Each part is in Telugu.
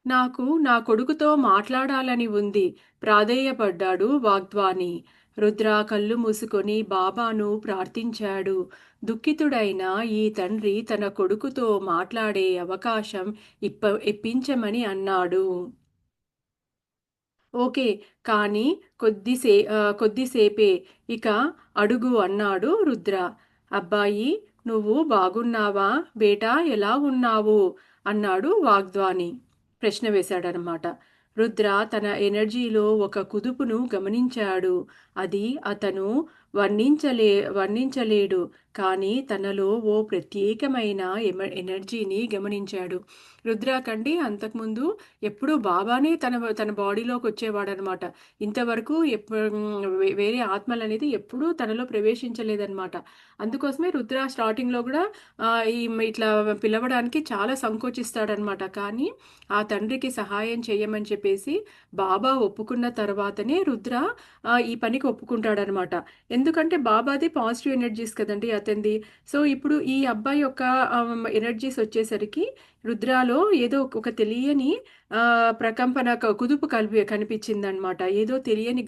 నాకు నా కొడుకుతో మాట్లాడాలని ఉంది ప్రాధేయపడ్డాడు వాగ్వాని. రుద్ర కళ్ళు మూసుకొని బాబాను ప్రార్థించాడు. దుఃఖితుడైన ఈ తండ్రి తన కొడుకుతో మాట్లాడే అవకాశం ఇప్పించమని అన్నాడు. ఓకే. కానీ కొద్దిసేపే. ఇక అడుగు అన్నాడు రుద్ర. అబ్బాయీ! నువ్వు బాగున్నావా? బేటా ఎలా ఉన్నావు? అన్నాడు వాగ్దాని. ప్రశ్న వేశాడనమాట. రుద్ర తన ఎనర్జీలో ఒక కుదుపును గమనించాడు. అది అతను వర్ణించలేడు. కానీ తనలో ఓ ప్రత్యేకమైన ఎనర్జీని గమనించాడు. రుద్ర కండి అంతకుముందు ఎప్పుడూ బాబానే తన బాడీలోకొచ్చేవాడనమాట. ఇంతవరకు వేరే ఆత్మలనేది ఎప్పుడూ తనలో ప్రవేశించలేదనమాట. అందుకోసమే రుద్ర స్టార్టింగ్‌లో గూడా ఇట్లా పిలవడానికి చాలా సంకోచిస్తాడనమాట. కానీ ఆ తండ్రికి సహాయం చెయ్యమని చెప్పేసి బాబా ఒప్పుకున్న తర్వాతనే రుద్ర ఈ పనికి ఒప్పుకుంటాడనమాట. ఎందుకంటే బాబాది పాజిటివ్ ఎనర్జీస్ కదండీ అతనిది. సో, ఇప్పుడు ఈ అబ్బాయి యొక్క ఎనర్జీస్ వచ్చేసరికి రుద్రాలో ఏదో ఒక తెలియని ప్రకంపన కుదుపు కనిపించిందనమాట. ఏదో తెలియని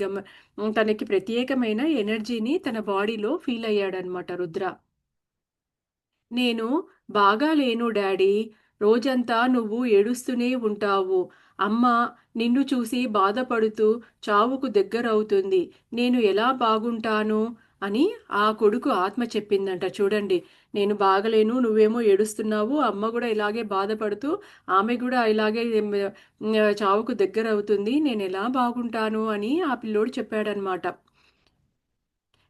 తనకి ప్రత్యేకమైన ఎనర్జీని తన బాడీలో ఫీల్ అయ్యాడనమాట రుద్ర. నేను బాగా లేను డాడీ. రోజంతా నువ్వు ఏడుస్తూనే ఉంటావు. అమ్మ నిన్ను చూసి బాధపడుతూ చావుకు దగ్గరవుతుంది. నేను ఎలా బాగుంటాను అని ఆ కొడుకు ఆత్మ చెప్పిందంట. చూడండి, నేను బాగలేను, నువ్వేమో ఏడుస్తున్నావు. అమ్మ గూడా ఇలాగే బాధపడుతూ ఆమె గూడా ఇలాగే చావుకు దగ్గరవుతుంది. నేనెలా బాగుంటాను అని ఆ పిల్లోడు చెప్పాడనమాట.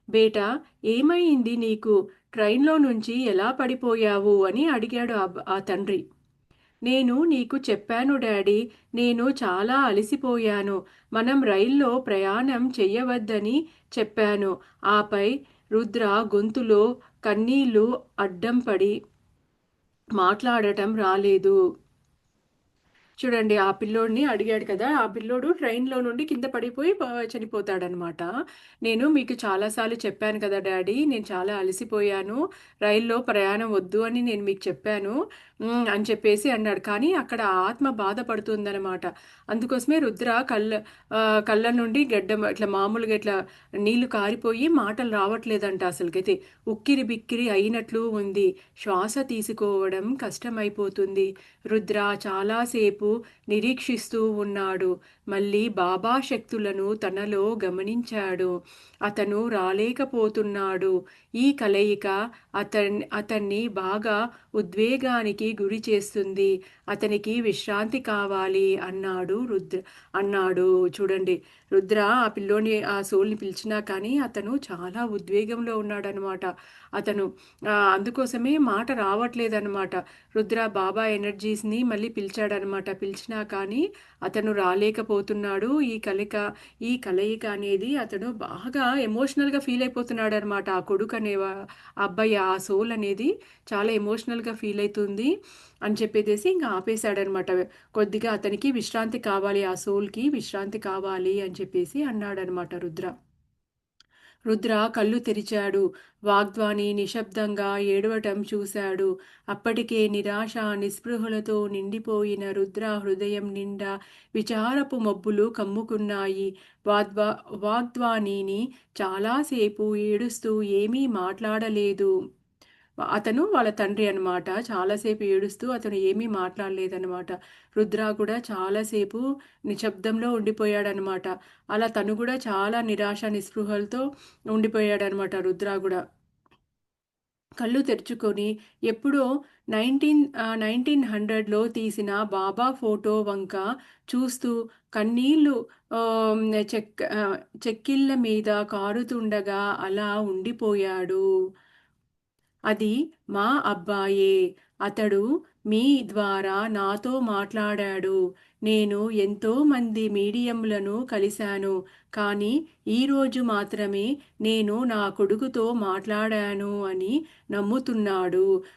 బేటా, ఏమయింది నీకు? ట్రైన్‌లో నుంచి ఎలా పడిపోయావు? అని అడిగాడు ఆ తండ్రి. నేను నీకు చెప్పాను డాడీ. నేను చాలా అలసిపోయాను. మనం రైల్లో ప్రయాణం చెయ్యవద్దని చెప్పాను. ఆపై రుద్ర గొంతులో కన్నీళ్లు అడ్డం పడి మాట్లాడటం రాలేదు. చూడండి, ఆ పిల్లోడిని అడిగాడు కదా! ఆ పిల్లోడు ట్రైన్‌లో నుండి కింద పడిపోయి చనిపోతాడనమాట. నేను మీకు చాలా సార్లు చెప్పాను కదా డాడీ! నేను చాలా అలసిపోయాను. రైల్లో ప్రయాణం వద్దు అని నేను మీకు చెప్పాను. అని చెప్పేసి అన్నాడు. కానీ అక్కడ ఆ ఆత్మ బాధపడుతుందనమాట. అందుకోసమే రుద్ర కళ్ళ నుండి గడ్డం ఇట్లా మామూలుగా ఇట్లా నీళ్లు కారిపోయి మాటలు రావట్లేదంట అసలకైతే. ఉక్కిరి బిక్కిరి అయినట్లు ఉంది. శ్వాస తీసుకోవడం కష్టమైపోతుంది. రుద్ర చాలాసేపు నిరీక్షిస్తూ ఉన్నాడు. మళ్ళీ బాబా శక్తులను తనలో గమనించాడు. అతను రాలేకపోతున్నాడు. ఈ కలయిక అతన్ని బాగా ఉద్వేగానికి గురి చేస్తుంది. అతనికి విశ్రాంతి కావాలి అన్నాడు. చూడండి, రుద్ర ఆ పిల్లోని ఆ సోల్‌ని పిలిచినా కానీ అతను చాలా ఉద్వేగంలో ఉన్నాడనమాట. అతను అందుకోసమే మాట రావట్లేదనమాట. రుద్ర బాబా ఎనర్జీస్‌ని మళ్ళీ పిలిచాడనమాట. పిలిచినా కానీ అతను రాలేకపోతున్నాడు. ఈ కలయిక అనేది అతను బాగా ఎమోషనల్‌గా ఫీల్ అయిపోతున్నాడనమాట. ఆ ఆ అబ్బాయి ఆ సోల్ అనేది చాలా ఎమోషనల్‌గా ఫీల్ అయితుంది అని చెప్పేసేసి ఇంక ఆపేశాడనమాట. కొద్దిగా అతనికి విశ్రాంతి కావాలి. ఆ సోల్‌కి విశ్రాంతి కావాలి అని చెప్పేసి అన్నాడనమాట రుద్ర. రుద్ర కళ్ళు తెరిచాడు. వాగ్వాని నిశ్శబ్దంగా ఏడవటం చూశాడు. అప్పటికే నిరాశ, నిస్పృహలతో నిండిపోయిన రుద్ర హృదయం నిండా విచారపు మబ్బులు కమ్ముకున్నాయి. వాగ్వా వాగ్వానిని చాలాసేపు ఏడుస్తూ ఏమీ మాట్లాడలేదు. అతను వాళ్ళ తండ్రి అనమాట. చాలాసేపు ఏడుస్తూ అతను ఏమీ మాట్లాడలేదనమాట. రుద్ర కూడా చాలాసేపు నిశ్శబ్దంలో ఉండిపోయాడనమాట. అలా తను కూడా చాలా నిరాశ, నిస్పృహలతో ఉండిపోయాడనమాట రుద్ర గూడా. కళ్ళు తెరుచుకొని ఎప్పుడో 1900లో తీసిన బాబా ఫోటో వంక చూస్తూ కన్నీళ్లు ఆహ్, చెక్కిళ్ళ మీద కారుతుండగా అలా ఉండిపోయాడు. అది మా అబ్బాయే. అతడు మీ ద్వారా నాతో మాట్లాడాడు. నేను ఎంతో మంది మీడియంలను కలిశాను. కానీ ఈరోజు మాత్రమే నేను నా కొడుకుతో మాట్లాడాను అని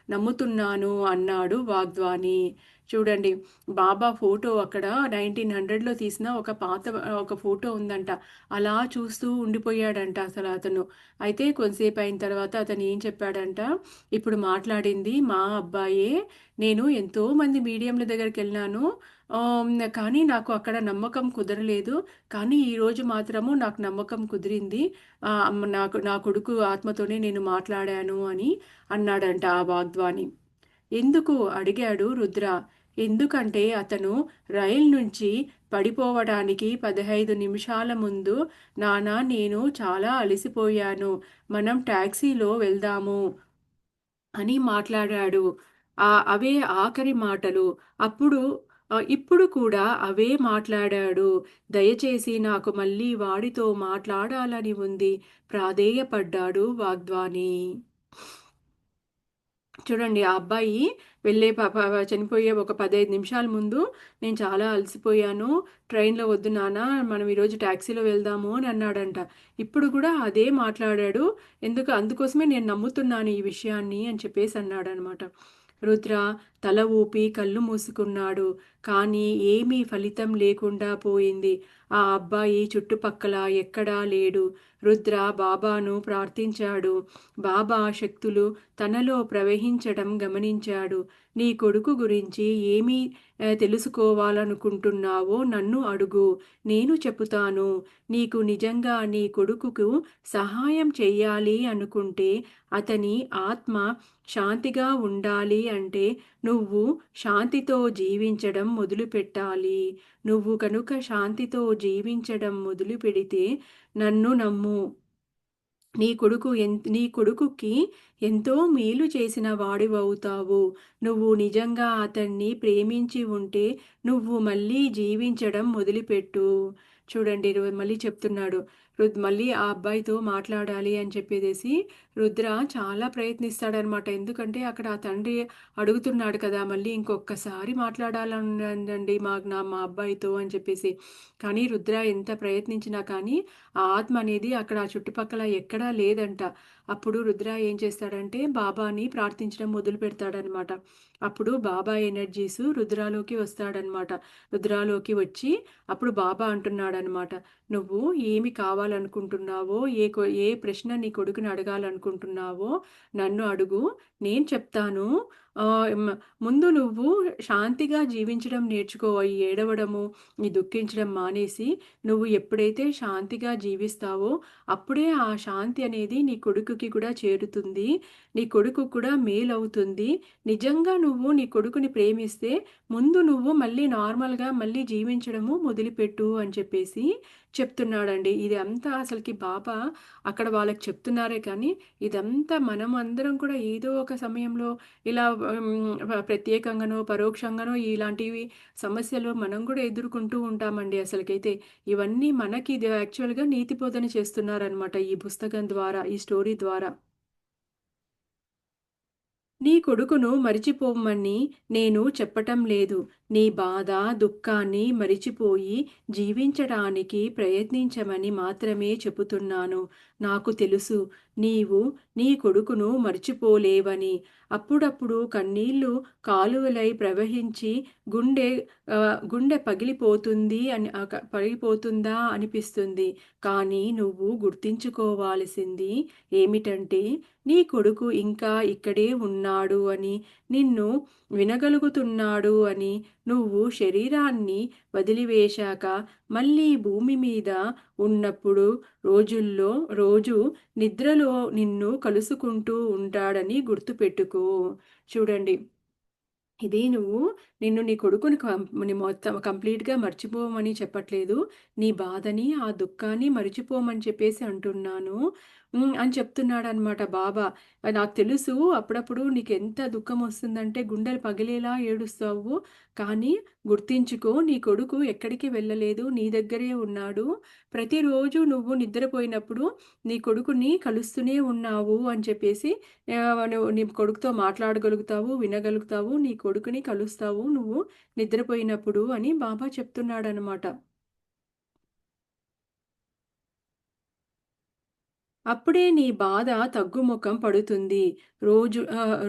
నమ్ముతున్నాను అన్నాడు వాగ్వాని. చూడండి, బాబా ఫోటో అక్కడ 1900లో తీసిన ఒక ఫోటో ఉందంట. అలా చూస్తూ ఉండిపోయాడంట అసలు అతను. అయితే కొంతసేపు అయిన తర్వాత అతను ఏం చెప్పాడంట, ఇప్పుడు మాట్లాడింది మా అబ్బాయే. నేను ఎంతోమంది మీడియంల దగ్గరికెళ్ళాను. కానీ నాకు అక్కడ నమ్మకం కుదరలేదు. కానీ ఈరోజు మాత్రము నాకు నమ్మకం కుదిరింది. నా కొడుకు ఆత్మతోనే నేను మాట్లాడాను" అని అన్నాడంట ఆ వాగ్దాని. ఎందుకు అడిగాడు రుద్ర. ఎందుకంటే అతను రైలు నుంచి పడిపోవడానికి 15 నిమిషాల ముందు, నాన్న నేను చాలా అలసిపోయాను, మనం టాక్సీలో వెళ్దాము అని మాట్లాడాడు. అవే ఆఖరి మాటలు. అప్పుడు ఇప్పుడు కూడా అవే మాట్లాడాడు. దయచేసి నాకు మళ్ళీ వాడితో మాట్లాడాలని ఉంది ప్రాధేయపడ్డాడు వాగ్దాని. చూడండి ఆ అబ్బాయి వెళ్ళే చనిపోయే ఒక 15 నిమిషాల ముందు నేను చాలా అలసిపోయాను. ట్రైన్‌లో వద్దు నాన్న మనం ఈరోజు టాక్సీలో వెళ్దాము అని అన్నాడంట. ఇప్పుడు కూడా అదే మాట్లాడాడు. అందుకోసమే నేను నమ్ముతున్నాను ఈ విషయాన్ని అని చెప్పేసి అన్నాడనమాట. రుద్ర తల ఊపి కళ్ళు మూసుకున్నాడు. కానీ ఏమీ ఫలితం లేకుండా పోయింది. ఆ అబ్బాయి చుట్టుపక్కల ఎక్కడా లేడు. రుద్ర బాబాను ప్రార్థించాడు. బాబా శక్తులు తనలో ప్రవహించడం గమనించాడు. నీ కొడుకు గురించి ఏమీ తెలుసుకోవాలనుకుంటున్నావో నన్ను అడుగు. నేను చెబుతాను. నీకు నిజంగా నీ కొడుకుకు సహాయం చెయ్యాలి అనుకుంటే, అతని ఆత్మ శాంతిగా ఉండాలి అంటే నువ్వు శాంతితో జీవించడం మొదలుపెట్టాలి. నువ్వు కనుక శాంతితో జీవించడం మొదలుపెడితే నన్ను నమ్ము. నీ కొడుకుకి ఎంతో మేలు చేసిన వాడివవుతావు. నువ్వు నిజంగా అతన్ని ప్రేమించి ఉంటే నువ్వు మళ్ళీ జీవించడం మొదలుపెట్టు. చూడండి మళ్ళీ చెప్తున్నాడు. మళ్ళీ ఆ అబ్బాయితో మాట్లాడాలి అని చెప్పేసేసి రుద్ర చాలా ప్రయత్నిస్తాడనమాట. ఎందుకంటే అక్కడ ఆ తండ్రి అడుగుతున్నాడు కదా! మళ్ళీ ఇంకొక్కసారి మాట్లాడాలనండి మా అబ్బాయితో అని చెప్పేసి. కానీ రుద్ర ఎంత ప్రయత్నించినా కానీ ఆ ఆత్మ అనేది అక్కడ ఆ చుట్టుపక్కల ఎక్కడా లేదంట. అప్పుడు రుద్ర ఏం చేస్తాడంటే బాబాని ప్రార్థించడం మొదలు పెడతాడనమాట. అప్పుడు బాబా ఎనర్జీస్ రుద్రాలోకి వస్తాడనమాట. రుద్రాలోకి వచ్చి అప్పుడు బాబా అంటున్నాడనమాట. నువ్వు ఏమి కావాలనుకుంటున్నావో, ఏ ప్రశ్న నీ కొడుకుని అడగాలనుకుంటున్నావో నన్ను అడుగు, నేను చెప్తాను. ముందు నువ్వు శాంతిగా జీవించడం నేర్చుకో. ఈ ఏడవడము, ఈ దుఃఖించడం మానేసి నువ్వు ఎప్పుడైతే శాంతిగా జీవిస్తావో అప్పుడే ఆ శాంతి అనేది నీ కొడుకుకి కూడా చేరుతుంది. నీ కొడుకు కూడా మేలవుతుంది. నిజంగా నువ్వు నీ కొడుకుని ప్రేమిస్తే ముందు నువ్వు మళ్ళీ నార్మల్‌గా మళ్ళీ జీవించడము మొదలుపెట్టు అని చెప్పేసి చెప్తున్నాడండి. ఇది అంతా అసలకి బాబా అక్కడ వాళ్ళకి చెప్తున్నారే కానీ ఇదంతా మనం అందరం కూడా ఏదో ఒక సమయంలో ఇలా ప్రత్యేకంగానో, పరోక్షంగానో ఇలాంటివి సమస్యలు మనం కూడా ఎదుర్కొంటూ ఉంటామండి అసలకైతే. ఇవన్నీ మనకి ఇది యాక్చువల్‌గా నీతి బోధన చేస్తున్నారనమాట ఈ పుస్తకం ద్వారా, ఈ స్టోరీ ద్వారా. నీ కొడుకును మరిచిపోమ్మని నేను చెప్పటం లేదు. నీ బాధ, దుఃఖాన్ని మరిచిపోయి జీవించటానికి ప్రయత్నించమని మాత్రమే చెబుతున్నాను. నాకు తెలుసు నీవు నీ కొడుకును మర్చిపోలేవని. అప్పుడప్పుడు కన్నీళ్లు కాలువలై ప్రవహించి గుండె గుండె పగిలిపోతుందా అనిపిస్తుంది. కానీ నువ్వు గుర్తించుకోవాల్సింది ఏమిటంటే నీ కొడుకు ఇంకా ఇక్కడే ఉన్నాడు అని, నిన్ను వినగలుగుతున్నాడు అని. నువ్వు శరీరాన్ని వదిలివేశాక మళ్ళీ భూమి మీద ఉన్నప్పుడు రోజు నిద్రలో నిన్ను కలుసుకుంటూ ఉంటాడని గుర్తుపెట్టుకో. చూడండి. ఇది నీ కొడుకుని మొత్తం కంప్లీట్‌గా మర్చిపోమని చెప్పట్లేదు. నీ బాధని, ఆ దుఃఖాన్ని మరిచిపోమని చెప్పేసి అంటున్నాను. అని చెప్తున్నాడనమాట బాబా. నాకు తెలుసు అప్పుడప్పుడు నీకెంత దుఃఖమొస్తుందంటే గుండెలు పగిలేలా ఏడుస్తావు. కానీ గుర్తించుకో నీ కొడుకు ఎక్కడికి వెళ్ళలేదు. నీ దగ్గరే ఉన్నాడు. ప్రతిరోజు నువ్వు నిద్రపోయినప్పుడు నీ కొడుకుని కలుస్తూనే ఉన్నావు అని చెప్పేసి నువ్వు నీ కొడుకుతో మాట్లాడగలుగుతావు, వినగలుగుతావు, నీ కొడుకుని కలుస్తావు నువ్వు నిద్రపోయినప్పుడు అని బాబా చెప్తున్నాడనమాట. అప్పుడే నీ బాధ తగ్గుముఖం పడుతుంది.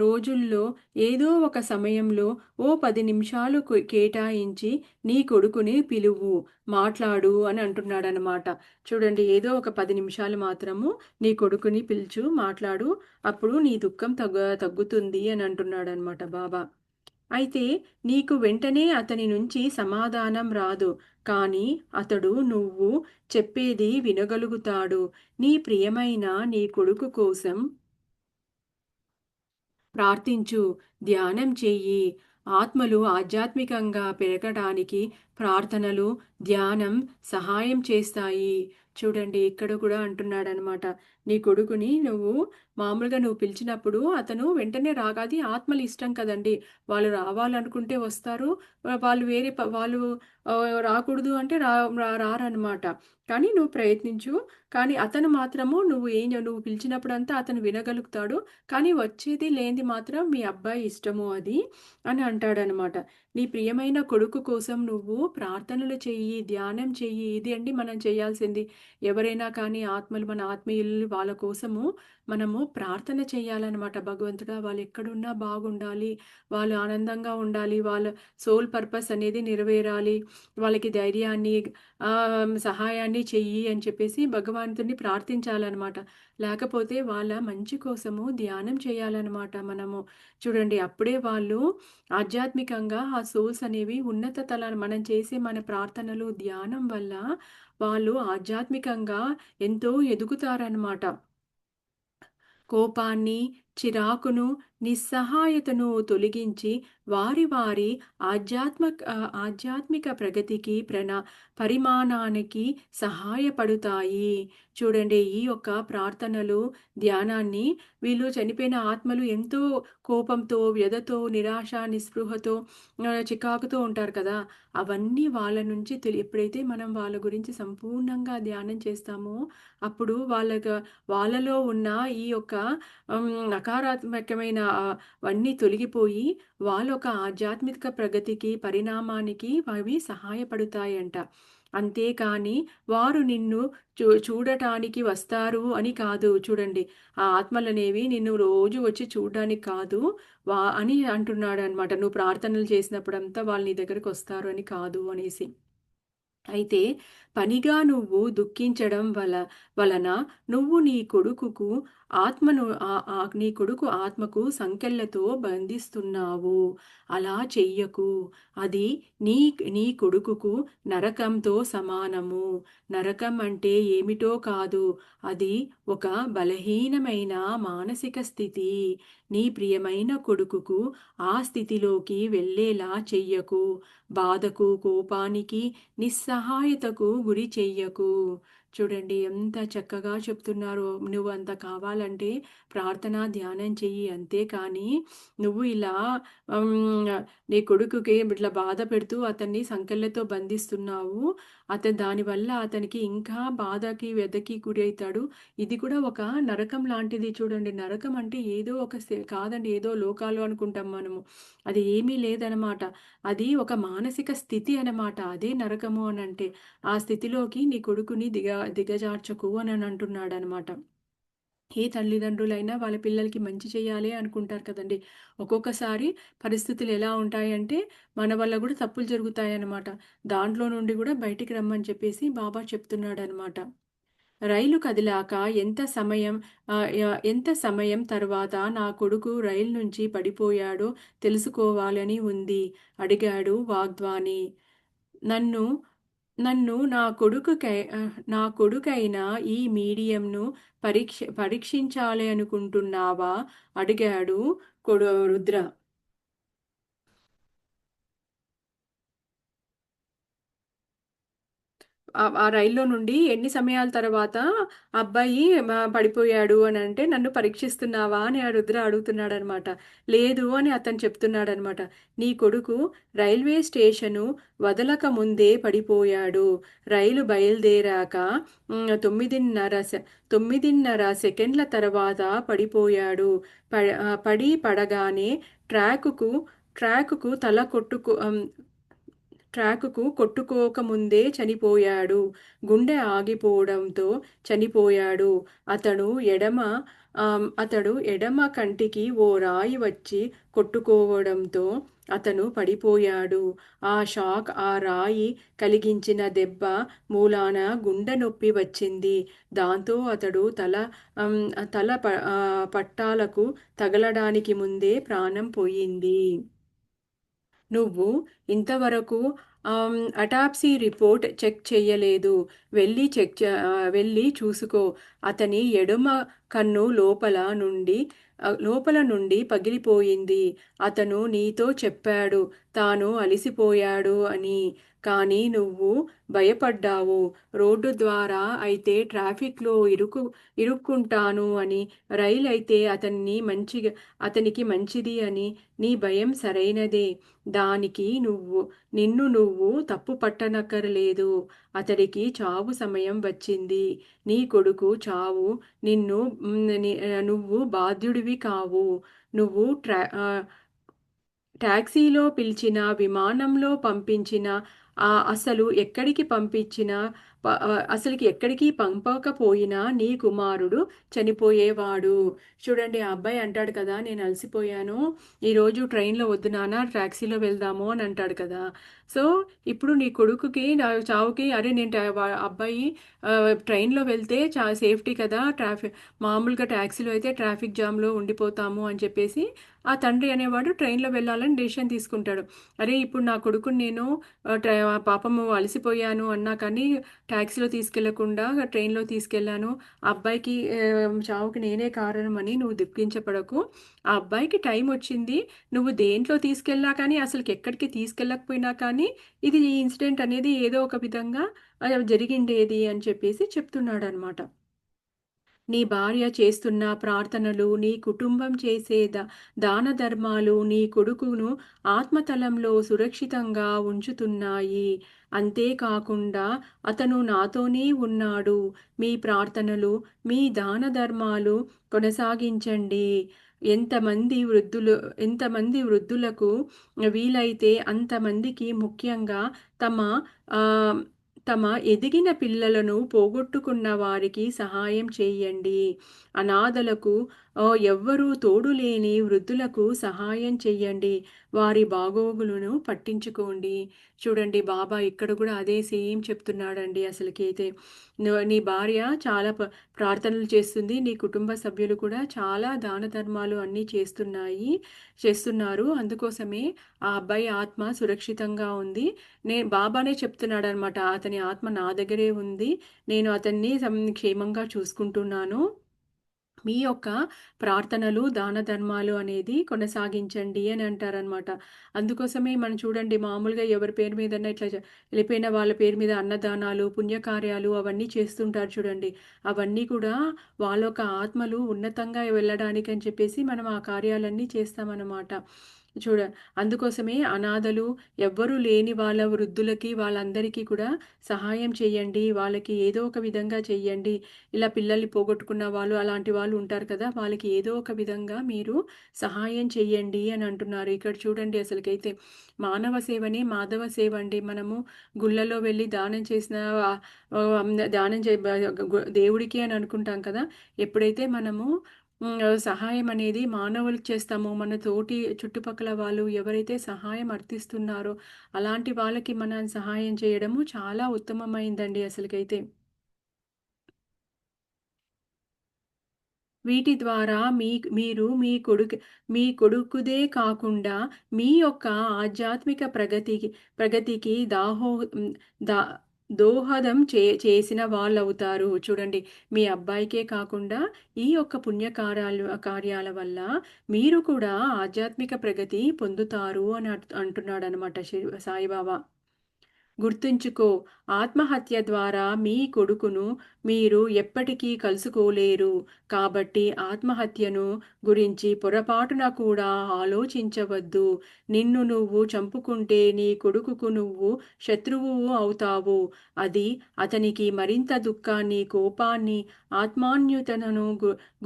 రోజుల్లో ఏదో ఒక సమయంలో ఓ 10 నిమిషాలు కేటాయించి నీ కొడుకుని పిలువు, మాట్లాడు అని అంటున్నాడనమాట. చూడండి, ఏదో ఒక 10 నిమిషాలు మాత్రము నీ కొడుకుని పిలుచు, మాట్లాడు. అప్పుడు నీ దుఃఖం తగ్గుతుంది అని అంటున్నాడనమాట బాబా. అయితే నీకు వెంటనే అతని నుంచి సమాధానం రాదు. కానీ అతడు నువ్వు చెప్పేది వినగలుగుతాడు. నీ ప్రియమైన నీ కొడుకు కోసం ప్రార్థించు, ధ్యానం చెయ్యి. ఆత్మలు ఆధ్యాత్మికంగా పెరగడానికి ప్రార్థనలు, ధ్యానం సహాయం చేస్తాయి. చూడండి, ఇక్కడ కూడా అంటున్నాడనమాట. నీ కొడుకుని నువ్వు పిలిచినప్పుడు అతను వెంటనే అది ఆత్మల ఇష్టం కదండి. వాళ్ళు రావాలనుకుంటే వస్తారు. వాళ్ళు వాళ్ళు రాకూడదు అంటే రారనమాట. కానీ నువ్వు ప్రయత్నించు. కానీ అతను మాత్రము నువ్వు పిలిచినప్పుడంతా అతను వినగలుగుతాడు. కానీ వచ్చేది లేనిది మాత్రం మీ అబ్బాయి ఇష్టము అది అని అంటాడనమాట. నీ ప్రియమైన కొడుకు కోసం నువ్వు ప్రార్థనలు చెయ్యి, ధ్యానం చెయ్యి. ఇది అండి మనం చేయాల్సింది. ఎవరైనా కానీ ఆత్మలు, మన ఆత్మీయులు, వాళ్ళ కోసము మనము ప్రార్థన చేయాలన్నమాట. భగవంతుడా, వాళ్ళు ఎక్కడున్నా బాగుండాలి, వాళ్ళు ఆనందంగా ఉండాలి, వాళ్ళ సోల్ పర్పస్ అనేది నెరవేరాలి, వాళ్ళకి ధైర్యాన్ని, సహాయాన్ని చెయ్యి అని చెప్పేసి భగవంతుడిని ప్రార్థించాలన్నమాట. లేకపోతే వాళ్ళ మంచి కోసము ధ్యానం చేయాలన్నమాట మనము. చూడండి, అప్పుడే వాళ్ళు ఆధ్యాత్మికంగా ఆ సోల్స్ అనేవి ఉన్నత తలాన్ని మనం చేసే మన ప్రార్థనలు, ధ్యానం వల్ల వాళ్ళు ఆధ్యాత్మికంగా ఎంతో ఎదుగుతారనమాట. కోపాన్ని, చిరాకును, నిస్సహాయతను తొలగించి వారి వారి ఆధ్యాత్మిక ప్రగతికి, పరిమాణానికి సహాయపడుతాయి. చూడండి, ఈ యొక్క ప్రార్థనలు, ధ్యానాన్ని వీళ్ళు చనిపోయిన ఆత్మలు ఎంతో కోపంతో, వ్యధతో, నిరాశ, నిస్పృహతో, చికాకుతో ఉంటారు కదా! అవన్నీ వాళ్ళ నుంచి ఎప్పుడైతే మనం వాళ్ళ గురించి సంపూర్ణంగా ధ్యానం చేస్తామో, అప్పుడు వాళ్ళలో ఉన్న ఈ యొక్క నకారాత్మకమైన అవన్నీ తొలగిపోయి వాళ్ళొక ఆధ్యాత్మిక ప్రగతికి, పరిణామానికి అవి సహాయపడుతాయంట. అంతేకాని వారు నిన్ను చూడటానికి వస్తారు అని కాదు. చూడండి, ఆ ఆత్మలనేవి నిన్ను రోజు వచ్చి చూడడానికి కాదు అని అంటున్నాడనమాట. నువ్వు ప్రార్థనలు చేసినప్పుడంతా వాళ్ళు నీ దగ్గరకొస్తారు అని కాదు అనేసి. అయితే పనిగా నువ్వు దుఃఖించడం వలన నువ్వు నీ కొడుకు ఆత్మకు సంకెళ్లతో బంధిస్తున్నావు. అలా చెయ్యకు. అది నీ నీ కొడుకుకు నరకంతో సమానము. నరకం అంటే ఏమిటో కాదు. అది ఒక బలహీనమైన మానసిక స్థితి. నీ ప్రియమైన కొడుకుకు ఆ స్థితిలోకి వెళ్ళేలా చెయ్యకు. బాధకు, కోపానికి, నిస్సహాయతకు గురి చెయ్యకు. చూడండి, ఎంత చక్కగా చెప్తున్నారో. నువ్వు అంత కావాలంటే ప్రార్థన, ధ్యానం చెయ్యి. అంతేకాని నువ్వు ఇలా హ్మ్, నీ కొడుకుకి ఇట్లా బాధ పెడుతూ అతన్ని సంకెళ్ళతో బంధిస్తున్నావు. దానివల్ల అతనికి ఇంకా బాధకి, వ్యధకి గురవుతాడు. ఇది కూడా ఒక నరకం లాంటిది. చూడండి, నరకం అంటే ఏదో కాదండి, ఏదో లోకాలు అనుకుంటాం మనము. అది ఏమీ లేదనమాట. అది ఒక మానసిక స్థితి అనమాట. అదే నరకము అనంటే. ఆ స్థితిలోకి నీ కొడుకుని దిగజార్చకు అని అంటున్నాడనమాట. ఏ తల్లిదండ్రులైనా వాళ్ళ పిల్లలకి మంచి చేయాలి అనుకుంటారు కదండీ! ఒక్కొక్కసారి పరిస్థితులు ఎలా ఉంటాయంటే, మన వల్ల గూడా తప్పులు జరుగుతాయన్నమాట. దాంట్లో నుండి గూడా బయటికి రమ్మని చెప్పేసి బాబా చెప్తున్నాడనమాట. రైలు కదిలాక ఎంత సమయం తర్వాత నా కొడుకు రైలు నుంచి పడిపోయాడో తెలుసుకోవాలని ఉంది అడిగాడు వాగ్వాని. నన్ను నన్ను నా కొడుకైన ఈ మీడియంను పరీక్షించాలి అనుకుంటున్నావా? అడిగాడు రుద్ర. ఆ రైల్లో నుండి ఎన్ని సమయాల తర్వాత అబ్బాయి పడిపోయాడు అని అంటే, నన్ను పరీక్షిస్తున్నావా అని ఆ రుద్ర అడుగుతున్నాడనమాట. లేదు అని అతను చెప్తున్నాడనమాట. నీ కొడుకు రైల్వే స్టేషను వదలక ముందే పడిపోయాడు. రైలు బయలుదేరాక 9:30 సెకండ్ల తర్వాత పడిపోయాడు. పడగానే ట్రాకుకు తల ట్రాకుకు కొట్టుకోకముందే చనిపోయాడు. గుండె ఆగిపోవడంతో చనిపోయాడు. అతడు ఎడమ అతడు ఎడమ కంటికి ఓ రాయి వచ్చి కొట్టుకోవడంతో అతను పడిపోయాడు. ఆ షాక్, ఆ రాయి కలిగించిన దెబ్బ మూలాన గుండె నొప్పి వచ్చింది. దాంతో అతడు ఆమ్, పట్టాలకు తగలడానికి ముందే ప్రాణం పోయింది. నువ్వు ఇంతవరకు అటాప్సీ రిపోర్ట్ చెక్ చెయ్యలేదు. వెళ్ళి చూసుకో. అతని ఎడమ కన్ను లోపల నుండి పగిలిపోయింది. అతను నీతో చెప్పాడు తాను అలిసిపోయాడు అని. కానీ నువ్వు భయపడ్డావు. రోడ్డు ద్వారా అయితే ట్రాఫిక్లో ఇరుక్కుంటాను అని, రైలు అయితే అతనికి మంచిది అని. నీ భయం సరైనదే. దానికి నిన్ను తప్పు పట్టనక్కరలేదు. అతడికి చావు సమయం వచ్చింది. నీ కొడుకు చావు. నువ్వు బాధ్యుడివి కావు. నువ్వు టాక్సీలో పిలిచినా, విమానంలో పంపించినా, అసలు ఎక్కడికి పంపించినా, అసలుకి ఎక్కడికి పంపకపోయినా నీ కుమారుడు చనిపోయేవాడు. చూడండి, ఆ అబ్బాయి అంటాడు కదా, నేను అలసిపోయాను, ఈరోజు ట్రైన్లో వద్దు నాన్న, టాక్సీలో వెళ్దాము అని అంటాడు కదా. సో ఇప్పుడు నీ కొడుకుకి చావుకి, అరే నేను అబ్బాయి ట్రైన్లో వెళ్తే సేఫ్టీ కదా, మామూలుగా ట్యాక్సీలో అయితే ట్రాఫిక్ జామ్లో ఉండిపోతాము అని చెప్పేసి ఆ తండ్రి అనేవాడు ట్రైన్లో వెళ్ళాలని డెసిషన్ తీసుకుంటాడు. అరే ఇప్పుడు నా కొడుకుని నేను పాపము అలసిపోయాను అన్నా కానీ ట్యాక్సీలో తీసుకెళ్లకుండా ట్రైన్లో తీసుకెళ్లాను, ఆ అబ్బాయికి చావుకి నేనే కారణమని నువ్వు దుఃఖించపడకు. ఆ అబ్బాయికి టైం వచ్చింది, నువ్వు దేంట్లో తీసుకెళ్ళా కానీ, అసలుకి ఎక్కడికి తీసుకెళ్ళకపోయినా కానీ, ఈ ఇన్సిడెంట్ అనేది ఏదో ఒక విధంగా జరిగిండేది అని చెప్పేసి చెప్తున్నాడు అనమాట. నీ భార్య చేస్తున్న ప్రార్థనలు, నీ కుటుంబం చేసే దాన ధర్మాలు నీ కొడుకును ఆత్మతలంలో సురక్షితంగా ఉంచుతున్నాయి. అంతేకాకుండా అతను నాతోనే ఉన్నాడు. మీ ప్రార్థనలు, మీ దాన ధర్మాలు కొనసాగించండి. ఎంతమంది వృద్ధులు ఎంతమంది వృద్ధులకు వీలైతే అంతమందికి, ముఖ్యంగా తమ ఆ, తమ ఎదిగిన పిల్లలను పోగొట్టుకున్న వారికి సహాయం చేయండి. అనాథలకు, ఎవ్వరూ తోడు లేని వృద్ధులకు సహాయం చెయ్యండి. వారి బాగోగులను పట్టించుకోండి. చూడండి, బాబా ఇక్కడ కూడా అదే సేమ్ చెప్తున్నాడండి. అసలుకైతే నీ భార్య చాలా ప్రార్థనలు చేస్తుంది, నీ కుటుంబ సభ్యులు కూడా చాలా దాన ధర్మాలు అన్నీ చేస్తున్నారు. అందుకోసమే ఆ అబ్బాయి ఆత్మ సురక్షితంగా ఉంది. బాబానే చెప్తున్నాడు అనమాట, అతని ఆత్మ నా దగ్గరే ఉంది, నేను అతన్ని క్షేమంగా చూసుకుంటున్నాను. మీ యొక్క ప్రార్థనలు, దాన ధర్మాలు అనేది కొనసాగించండి అని అంటారనమాట. అందుకోసమే మనం చూడండి, మామూలుగా ఎవరి పేరు మీదన్నా ఇట్లా వెళ్ళిపోయిన వాళ్ళ పేరు మీద అన్నదానాలు, పుణ్యకార్యాలు అవన్నీ చేస్తుంటారు చూడండి. అవన్నీ కూడా వాళ్ళ యొక్క ఆత్మలు ఉన్నతంగా వెళ్ళడానికి అని చెప్పేసి మనం ఆ కార్యాలన్నీ చేస్తామన్నమాట. అందుకోసమే అనాథలు, ఎవ్వరూ లేని వాళ్ళ వృద్ధులకి, వాళ్ళందరికీ కూడా సహాయం చేయండి. వాళ్ళకి ఏదో ఒక విధంగా చెయ్యండి. ఇలా పిల్లల్ని పోగొట్టుకున్న వాళ్ళు, అలాంటి వాళ్ళు ఉంటారు కదా, వాళ్ళకి ఏదో ఒక విధంగా మీరు సహాయం చెయ్యండి అని అంటున్నారు. ఇక్కడ చూడండి, అసలుకైతే మానవ సేవని మాధవ సేవ అండి. మనము గుళ్ళలో వెళ్ళి దానం చేసిన దానం దేవుడికి అని అనుకుంటాం కదా. ఎప్పుడైతే మనము సహాయం అనేది మానవులకు చేస్తామో, మన తోటి చుట్టుపక్కల వాళ్ళు ఎవరైతే సహాయం అర్థిస్తున్నారో అలాంటి వాళ్ళకి మనం సహాయం చేయడము చాలా ఉత్తమమైందండి అసలుకైతే. వీటి ద్వారా మీరు మీ కొడుకుదే కాకుండా మీ యొక్క ఆధ్యాత్మిక ప్రగతికి దా దోహదం చేసిన వాళ్ళవుతారు. చూడండి, మీ అబ్బాయికే కాకుండా ఈ యొక్క కార్యాల వల్ల మీరు కూడా ఆధ్యాత్మిక ప్రగతి పొందుతారు అని అంటున్నాడనమాట సాయిబాబా. గుర్తుంచుకో, ఆత్మహత్య ద్వారా మీ కొడుకును మీరు ఎప్పటికీ కలుసుకోలేరు. కాబట్టి ఆత్మహత్యను గురించి పొరపాటున కూడా ఆలోచించవద్దు. నిన్ను నువ్వు చంపుకుంటే నీ కొడుకుకు నువ్వు శత్రువు అవుతావు. అది అతనికి మరింత దుఃఖాన్ని, కోపాన్ని, ఆత్మాన్యుతనను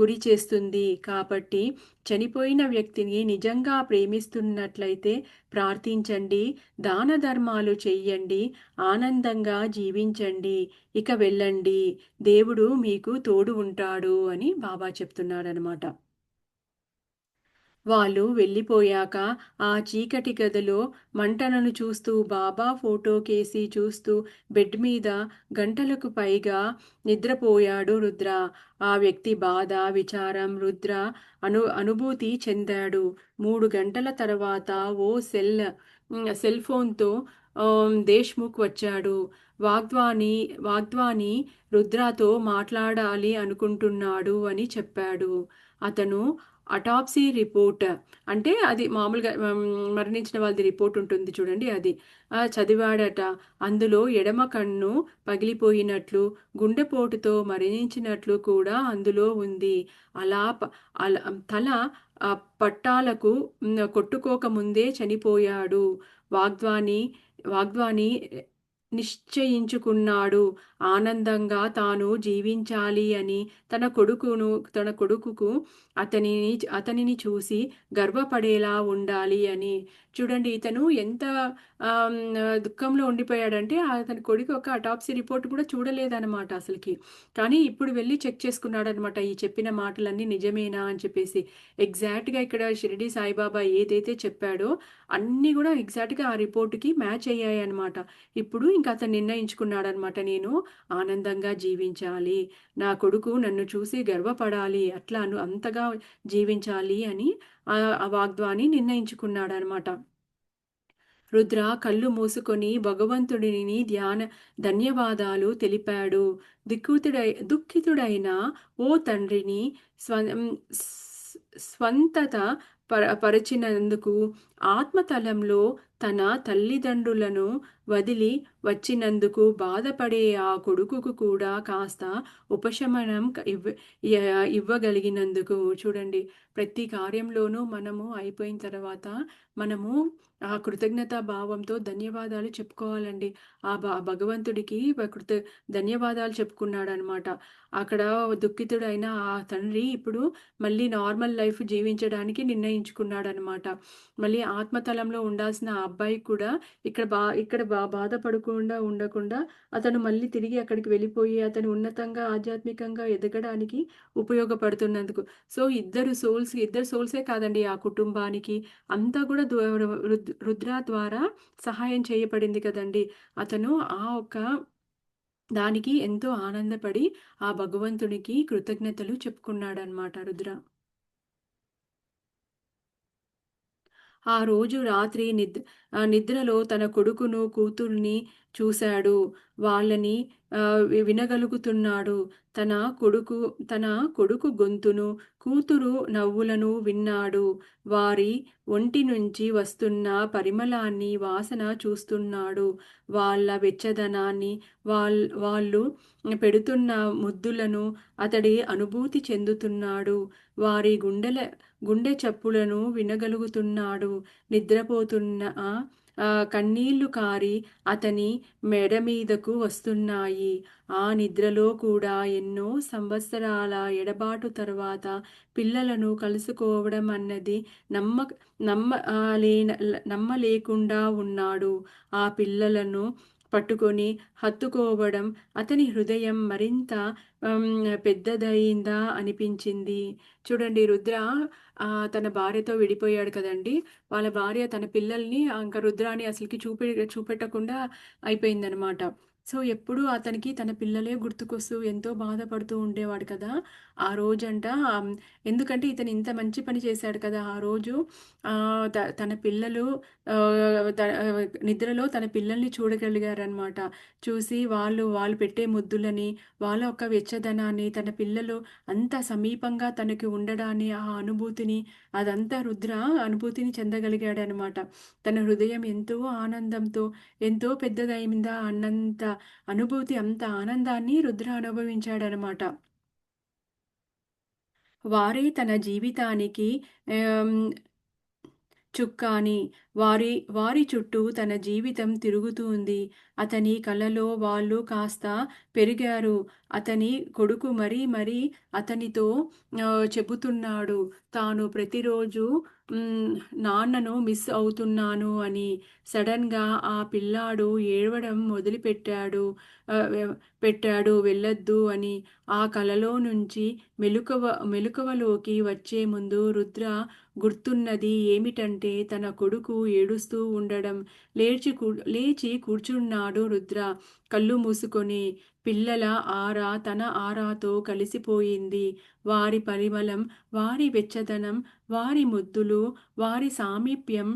గురి చేస్తుంది. కాబట్టి చనిపోయిన వ్యక్తిని నిజంగా ప్రేమిస్తున్నట్లయితే ప్రార్థించండి, దాన ధర్మాలు చెయ్యండి, ఆనందంగా జీవించండి. ఇక వెళ్ళండి. దేవుడు మీకు తోడు ఉంటాడు అని బాబా చెప్తున్నాడనమాట. వాళ్ళు వెళ్ళిపోయాక ఆ చీకటి గదిలో మంటలను చూస్తూ బాబా ఫోటోకేసి చూస్తూ బెడ్ మీద గంటలకు పైగా నిద్రపోయాడు రుద్ర. ఆ వ్యక్తి బాధ, విచారం రుద్ర అనుభూతి చెందాడు. 3 గంటల తర్వాత ఓ సెల్ ఫోన్తో దేశ్ముఖ్ వచ్చాడు. వాగ్వాని వాగ్వాని రుద్రతో మాట్లాడాలి అనుకుంటున్నాడు అని చెప్పాడు. అతను అటాప్సీ రిపోర్ట్ అంటే అది మామూలుగా మరణించిన వాళ్ళది రిపోర్ట్ ఉంటుంది చూడండి అది. చదివాడట. అందులో ఎడమ కన్ను పగిలిపోయినట్లు, గుండెపోటుతో మరణించినట్లు కూడా అందులో ఉంది. అలా అలా తల పట్టాలకు కొట్టుకోక ముందే చనిపోయాడు. వాగ్వాని వాగ్వాని నిశ్చయించుకున్నాడు. ఆనందంగా తాను జీవించాలి అని. తన కొడుకుకు అతనిని చూసి గర్వపడేలా ఉండాలి అని. చూడండి ఇతను ఎంత ఆహ్, దుఃఖంలో ఉండిపోయాడంటే అతని కొడుకు ఒక అటాప్సీ రిపోర్ట్ కూడా చూడలేదనమాట అసలకి. కానీ ఇప్పుడు వెళ్లి చెక్ చేసుకున్నాడనమాట. ఈ చెప్పిన మాటలన్నీ నిజమేనా అని చెప్పేసి. ఎగ్జాక్ట్‌గా ఇక్కడ షిరిడి సాయిబాబా ఏదైతే చెప్పాడో అన్నీ కూడా ఎగ్జాక్ట్‌గా ఆ రిపోర్ట్‌కి మ్యాచ్ అయ్యాయన్నమాట. ఇప్పుడు ఇంక అతను నిర్ణయించుకున్నాడనమాట. నేను ఆనందంగా జీవించాలి. నా కొడుకు నన్ను చూసి గర్వపడాలి. అట్లా అంతగా జీవించాలి అని ఆ వాగ్దాని నిర్ణయించుకున్నాడనమాట. రుద్ర కళ్ళు మూసుకొని భగవంతుడిని ధన్యవాదాలు తెలిపాడు. దుఃఖితుడైన ఓ తండ్రిని స్వంతత పరిచినందుకు ఆత్మతలంలో తన తల్లిదండ్రులను వదిలి వచ్చినందుకు బాధపడే ఆ కొడుకుకు కూడా కాస్త ఉపశమనం ఇవ్వగలిగినందుకు. చూడండి ప్రతి కార్యంలోనూ మనము అయిపోయిన తర్వాత మనము ఆ కృతజ్ఞతా భావంతో ధన్యవాదాలు చెప్పుకోవాలండి. ఆ భగవంతుడికి ధన్యవాదాలు చెప్పుకున్నాడనమాట. అక్కడ దుఃఖితుడైన ఆ తండ్రి ఇప్పుడు మళ్ళీ నార్మల్ లైఫ్ జీవించడానికి నిర్ణయించుకున్నాడనమాట. మళ్ళీ ఆత్మతలంలో ఉండాల్సిన ఆ అబ్బాయికి కూడా ఇక్కడ బాధపడకుండా ఉండకుండా అతను మళ్ళీ తిరిగి అక్కడికి వెళ్ళిపోయి అతను ఉన్నతంగా ఆధ్యాత్మికంగా ఎదగడానికి ఉపయోగపడుతున్నందుకు. సో ఇద్దరు సోల్సే కాదండి ఆ కుటుంబానికి అంతా కూడా రుద్ర ద్వారా సహాయం చేయబడింది కదండీ! అతను ఆ ఒక్క దానికి ఎంతో ఆనందపడి ఆ భగవంతునికి కృతజ్ఞతలు చెప్పుకున్నాడనమాట రుద్ర. ఆ రోజు రాత్రి నిద్రలో తన కొడుకును, కూతుర్ని చూశాడు. వాళ్ళని వినగలుగుతున్నాడు. తన కొడుకు తన కొడుకు గొంతును, కూతురు నవ్వులను విన్నాడు. వారి ఒంటి నుంచి వస్తున్న పరిమళాన్ని, వాసన చూస్తున్నాడు. వాళ్ళ వెచ్చదనాన్ని, వాళ్ళు పెడుతున్న ముద్దులను అతడి అనుభూతి చెందుతున్నాడు. వారి గుండె చప్పులను వినగలుగుతున్నాడు. నిద్రపోతున్న కన్నీళ్లు కారి అతని మెడ మీదకు వస్తున్నాయి. ఆ నిద్రలో కూడా ఎన్నో సంవత్సరాల ఎడబాటు తర్వాత పిల్లలను కలుసుకోవడం అన్నది నమ్మ నమ్మ నమ్మలేకుండా ఉన్నాడు. ఆ పిల్లలను పట్టుకొని హత్తుకోవడం అతని హృదయం మరింత ఆమ్, పెద్దదయిందా అనిపించింది. చూడండి రుద్ర తన భార్యతో విడిపోయాడు కదండి. వాళ్ళ భార్య తన పిల్లల్ని ఇంకా రుద్రాని అసలుకి చూపెట్టకుండా అయిపోయిందనమాట. సో ఎప్పుడు అతనికి తన పిల్లలే గుర్తుకొస్తూ ఎంతో బాధపడుతూ ఉండేవాడు కదా. ఆ రోజంట ఎందుకంటే ఇతను ఇంత మంచి పని చేశాడు కదా ఆ రోజు. తన పిల్లలు నిద్రలో తన పిల్లల్ని చూడగలిగారనమాట. చూసి వాళ్ళు పెట్టే ముద్దులని, వాళ్ళ యొక్క వెచ్చదనాన్ని, తన పిల్లలు అంత సమీపంగా తనకి ఉండడాన్ని, ఆ అనుభూతిని అదంతా రుద్ర అనుభూతిని చెందగలిగాడనమాట. తన హృదయం ఎంతో ఆనందంతో ఎంతో పెద్దదయిందా అన్నంత అనుభూతి, అంత ఆనందాన్ని రుద్ర అనుభవించాడనమాట. వారే తన జీవితానికి ఆహ్, చుక్కాని. వారి వారి చుట్టూ తన జీవితం తిరుగుతూంది. అతని కలలో వాళ్ళు కాస్త పెరిగారు. అతని కొడుకు మరీ మరీ అతనితో చెబుతున్నాడు. తాను ప్రతిరోజు హ్మ్. నాన్నను మిస్ అవుతున్నాను అని. సడెన్‌గా ఆ పిల్లాడు ఏడవడం మొదలుపెట్టాడు. ఆహ్, వె పెట్టాడు వెళ్ళొద్దు అని. ఆ కలలో నుంచి మెలకువలోకి వచ్చే ముందు రుద్ర గుర్తున్నది ఏమిటంటే తన కొడుకు ఏడుస్తూ ఉండడం. లేచి కూర్చున్నాడు రుద్ర కళ్ళు మూసుకొని. పిల్లల ఆరా తన ఆరాతో కలిసిపోయింది. వారి పరిమళం, వారి వెచ్చదనం, వారి ముద్దులు, వారి సామీప్యం